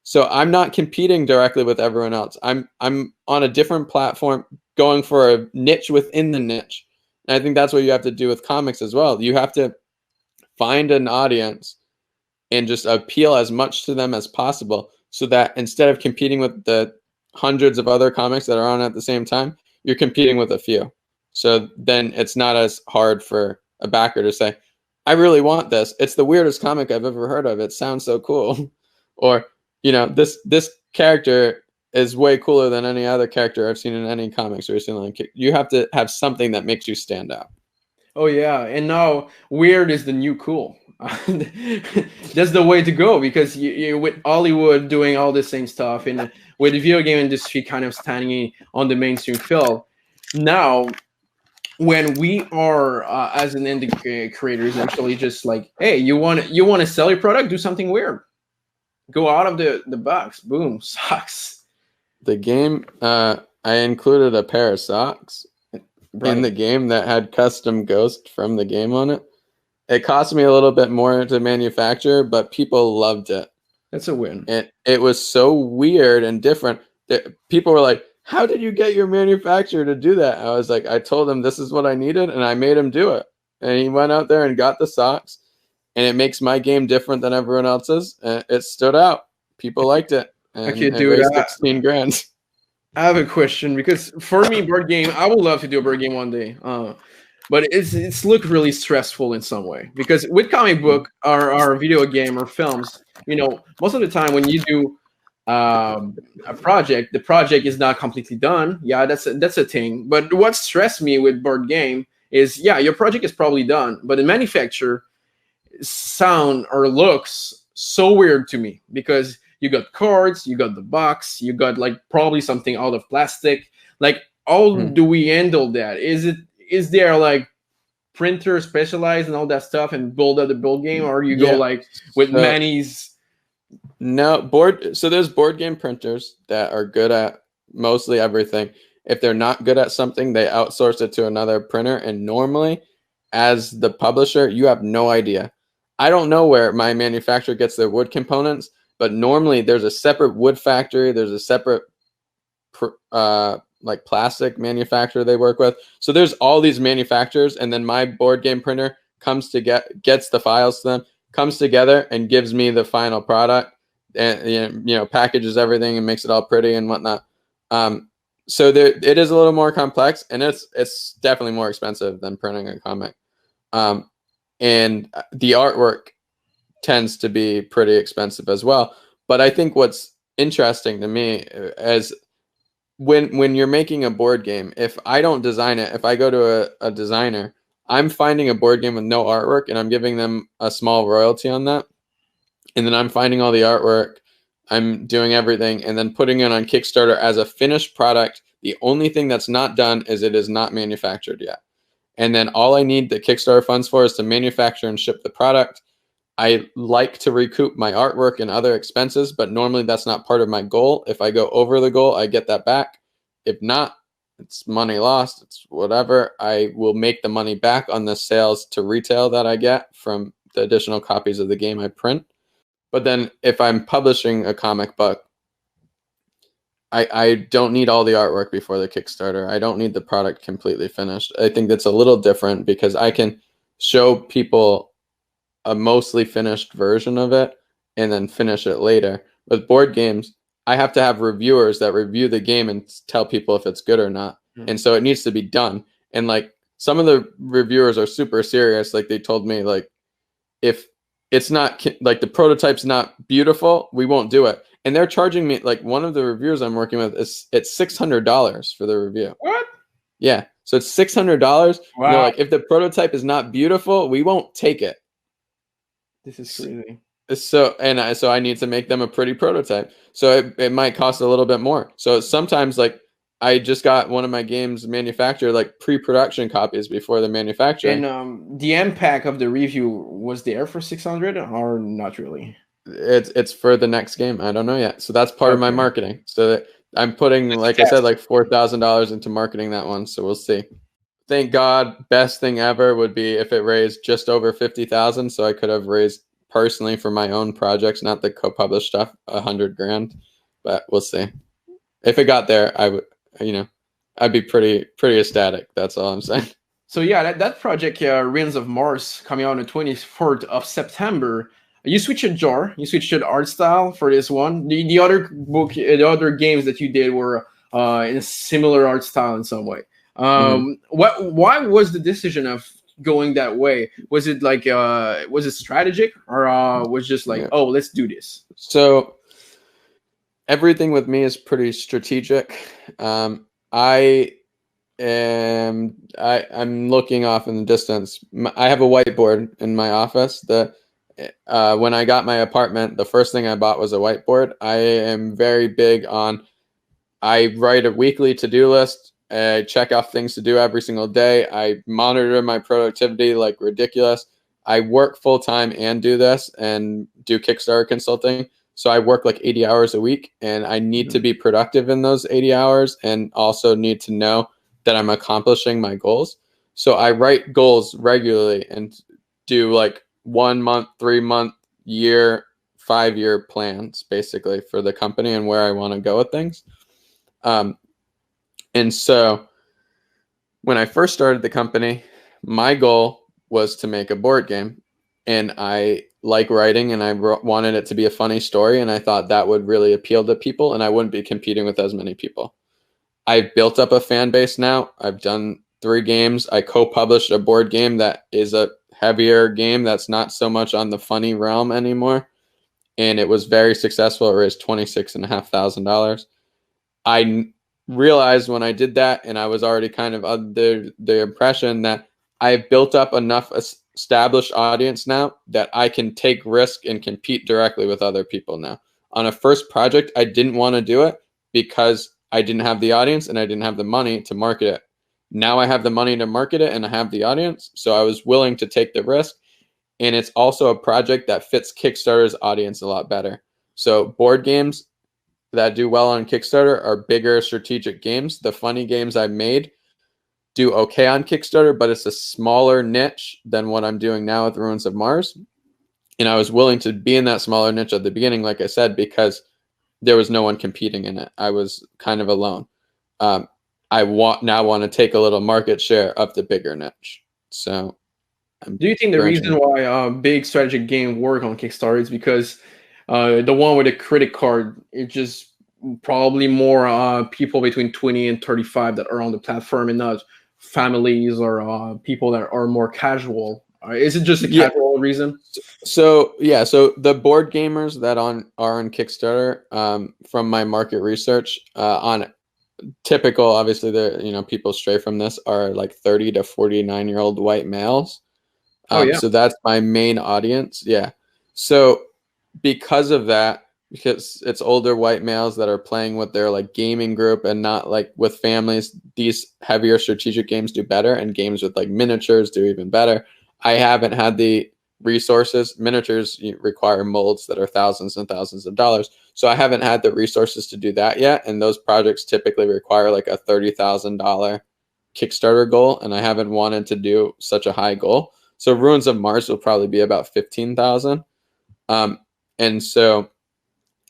So I'm not competing directly with everyone else. I'm on a different platform, going for a niche within the niche. And I think that's what you have to do with comics as well. You have to find an audience and just appeal as much to them as possible, so that instead of competing with the hundreds of other comics that are on at the same time, you're competing with a few. So then it's not as hard for a backer to say, I really want this. It's the weirdest comic I've ever heard of. It sounds so cool. Or, this character is way cooler than any other character I've seen in any comics recently. You have to have something that makes you stand out. Oh yeah, and now weird is the new cool. That's the way to go, because you with Hollywood doing all the same stuff, and with the video game industry kind of standing on the mainstream field. Now, when we are as an indie creators, actually just like, hey, you want to sell your product, do something weird, go out of the box. Boom, socks. The game, I included a pair of socks in the game that had custom Ghost from the game on it. It cost me a little bit more to manufacture, but people loved it. That's a win. It was so weird and different that people were like, how did you get your manufacturer to do that? I was like, I told him this is what I needed, and I made him do it. And he went out there and got the socks, and it makes my game different than everyone else's. And it stood out. People liked it. And Okay, it dude, raised 16 grand. I have a question, because for me, board game, I would love to do a board game one day. But it's look really stressful in some way, because with comic book or video game or films, most of the time when you do a project, the project is not completely done. Yeah, that's a thing. But what stressed me with board game is, yeah, your project is probably done, but the manufacturer sound or looks so weird to me, because you got cards, you got the box, you got like probably something out of plastic. Like, how do we handle that? Is there like printer specialized and all that stuff and build out the build game, or you go like with Manny's? No, so there's board game printers that are good at mostly everything. If they're not good at something, they outsource it to another printer, and normally as the publisher, you have no idea. I don't know where my manufacturer gets their wood components, but normally there's a separate wood factory, there's a separate like plastic manufacturer they work with. So there's all these manufacturers, and then my board game printer comes to gets the files to them, comes together and gives me the final product, and packages everything and makes it all pretty and whatnot. So it is a little more complex, and it's definitely more expensive than printing a comic. And the artwork tends to be pretty expensive as well. But I think what's interesting to me as when you're making a board game, if I don't design it, if I go to a designer, I'm finding a board game with no artwork, and I'm giving them a small royalty on that. And then I'm finding all the artwork, I'm doing everything, and then putting it on Kickstarter as a finished product. The only thing that's not done is it is not manufactured yet. And then all I need the Kickstarter funds for is to manufacture and ship the product. I like to recoup my artwork and other expenses, but normally that's not part of my goal. If I go over the goal, I get that back. If not, it's money lost. It's whatever. I will make the money back on the sales to retail that I get from the additional copies of the game I print. But then if I'm publishing a comic book, I don't need all the artwork before the Kickstarter. I don't need the product completely finished. I think that's a little different, because I can show people a mostly finished version of it and then finish it later. With board games, I have to have reviewers that review the game and tell people if it's good or not. And so it needs to be done. And like, some of the reviewers are super serious. Like, they told me, like, if it's not like the prototype's not beautiful, we won't do it. And they're charging me, like, one of the reviewers I'm working with, it's $600 for the review. What? Yeah. So it's $600. Wow. They're like, if the prototype is not beautiful, we won't take it. This is crazy. So I need to make them a pretty prototype. So it might cost a little bit more. So sometimes, like, I just got one of my games manufactured, like, pre-production copies before the manufacturing. And the impact of the review was there for 600 or not really? It's for the next game. I don't know yet. So that's part of my marketing. So that I'm putting, like I said, like $4,000 into marketing that one. So we'll see. Thank God, best thing ever would be if it raised just over 50,000. So I could have raised personally for my own projects, not the co-published stuff, 100 grand. But we'll see. If it got there, I would, I'd be pretty ecstatic. That's all I'm saying. So yeah, that project, Reigns of Mars, coming out on the 24th of September. You switched your art style for this one. The other book, the other games that you did were in a similar art style in some way. Why was the decision of going that way? Was it like was it strategic, or was it just like, oh, let's do this? So everything with me is pretty strategic. I'm looking off in the distance. I have a whiteboard in my office. When I got my apartment, the first thing I bought was a whiteboard. I am very big on, I write a weekly to-do list. I check off things to do every single day. I monitor my productivity like ridiculous. I work full time and do this and do Kickstarter consulting. So I work like 80 hours a week, and I need to be productive in those 80 hours and also need to know that I'm accomplishing my goals. So I write goals regularly and do like 1 month, 3 month, year, 5-year plans basically for the company and where I want to go with things. And so when I first started the company, my goal was to make a board game, and I like writing, and I wanted it to be a funny story, and I thought that would really appeal to people, and I wouldn't be competing with as many people. I've built up a fan base now. I've done 3 games. I co-published a board game that is a heavier game that's not so much on the funny realm anymore, and it was very successful. It raised $26,500. I realized when I did that, and I was already kind of under the impression that I've built up enough established audience now that I can take risk and compete directly with other people now. On a first project, I didn't want to do it because I didn't have the audience and I didn't have the money to market it. Now I have the money to market it and I have the audience, so I was willing to take the risk. And it's also a project that fits Kickstarter's audience a lot better. So board games that do well on Kickstarter are bigger strategic games. The funny games I made do okay on Kickstarter, but it's a smaller niche than what I'm doing now with Ruins of Mars. And I was willing to be in that smaller niche at the beginning, like I said, because there was no one competing in it. I was kind of alone. I now want to take a little market share of the bigger niche. So do you think the reason why big strategic game work on Kickstarter is because the one with a credit card, it's just probably more people between 20 and 35 that are on the platform, and not families or people that are more casual? Is it just a casual reason? So the board gamers that are on Kickstarter, from my market research, on typical, obviously people stray from this, are like 30 to 49-year-old white males. So that's my main audience. Yeah. So because of that, because it's older white males that are playing with their like gaming group and not like with families, these heavier strategic games do better, and games with like miniatures do even better. I haven't had the resources. Miniatures require molds that are thousands and thousands of dollars. So I haven't had the resources to do that yet. And those projects typically require like a $30,000 Kickstarter goal. And I haven't wanted to do such a high goal. So Ruins of Mars will probably be about 15,000. And so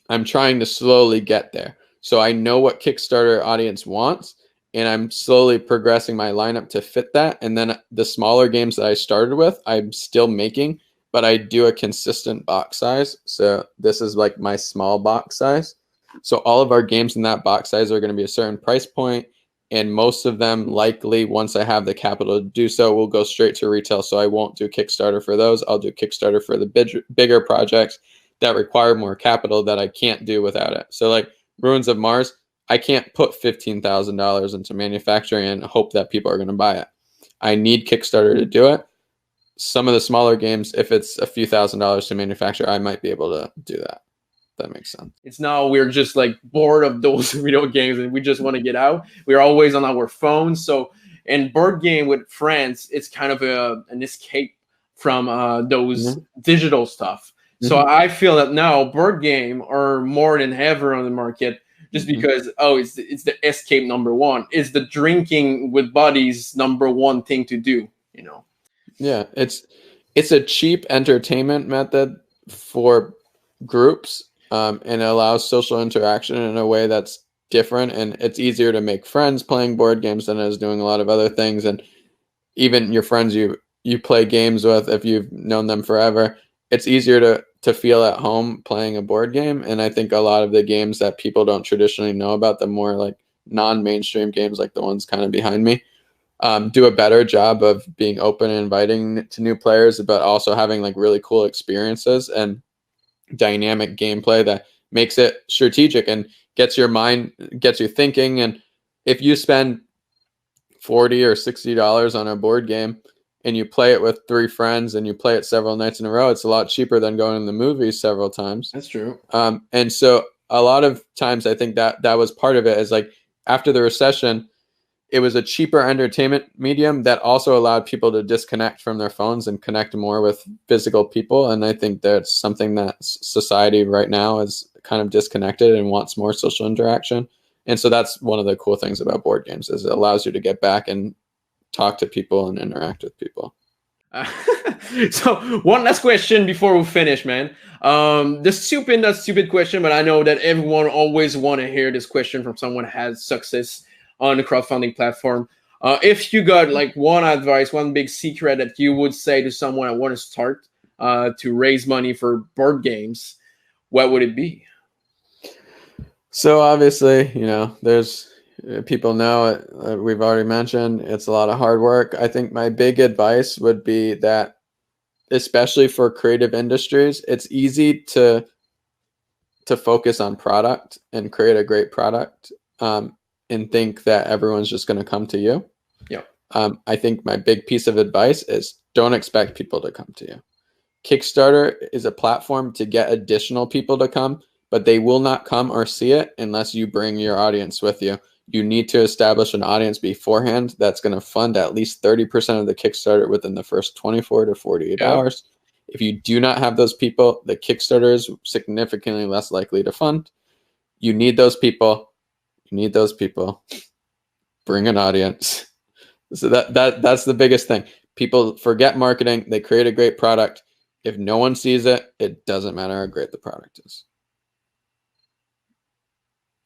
I'm trying to slowly get there. So I know what Kickstarter audience wants, and I'm slowly progressing my lineup to fit that. And then the smaller games that I started with, I'm still making, but I do a consistent box size. So this is like my small box size. So all of our games in that box size are going to be a certain price point. And most of them, likely, once I have the capital to do so, will go straight to retail. So I won't do Kickstarter for those. I'll do Kickstarter for the bigger projects that require more capital that I can't do without it. So like Ruins of Mars, I can't put $15,000 into manufacturing and hope that people are going to buy it. I need Kickstarter to do it. Some of the smaller games, if it's a few $1,000s to manufacture, I might be able to do that. That makes sense. It's now we're just like bored of those video games and we just want to get out. We're always on our phones. So in board game with friends, it's kind of an escape from those digital stuff. So I feel that now board game are more than ever on the market, just because it's the escape number one. It's the drinking with buddies number one thing to do, Yeah, it's a cheap entertainment method for groups, and it allows social interaction in a way that's different, and it's easier to make friends playing board games than it is doing a lot of other things. And even your friends you play games with, if you've known them forever, it's easier to feel at home playing a board game. And I think a lot of the games that people don't traditionally know about, the more like non-mainstream games, like the ones kind of behind me, do a better job of being open and inviting to new players, but also having like really cool experiences and dynamic gameplay that makes it strategic and gets you thinking. And if you spend $40 or $60 on a board game and you play it with 3 friends and you play it several nights in a row, it's a lot cheaper than going to the movies several times. That's true. And so a lot of times I think that was part of it, is like after the recession, it was a cheaper entertainment medium that also allowed people to disconnect from their phones and connect more with physical people. And I think that's something that society right now is kind of disconnected and wants more social interaction. And so that's one of the cool things about board games, is it allows you to get back and talk to people and interact with people. So one last question before we finish, man. Not stupid question, but I know that everyone always want to hear this question from someone who has success on the crowdfunding platform. If you got like one advice, one big secret that you would say to someone that want to start to raise money for board games, what would it be? So obviously, there's people know it. We've already mentioned it's a lot of hard work. I think my big advice would be that, especially for creative industries, it's easy to focus on product and create a great product, and think that everyone's just going to come to you. Yeah. I think my big piece of advice is don't expect people to come to you. Kickstarter is a platform to get additional people to come, but they will not come or see it unless you bring your audience with you. You need to establish an audience beforehand that's going to fund at least 30% of the Kickstarter within the first 24 to 48 hours. If you do not have those people, the Kickstarter is significantly less likely to fund. You need those people. Bring an audience. So that's the biggest thing. People forget marketing. They create a great product. If no one sees it, it doesn't matter how great the product is.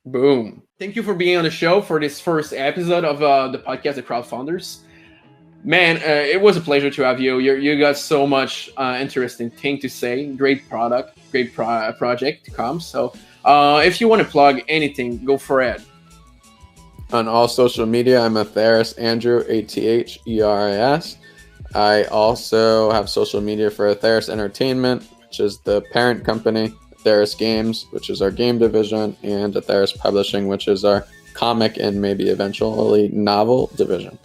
Boom. Thank you for being on the show for this first episode of the podcast, The Crowdfunders. Man, it was a pleasure to have you. You got so much interesting thing to say. Great product, great project to come. So if you want to plug anything, go for it. On all social media, I'm Atheris Andrew, Atheris. I also have social media for Atheris Entertainment, which is the parent company, Atheris Games, which is our game division, and Atheris Publishing, which is our comic and maybe eventually novel division.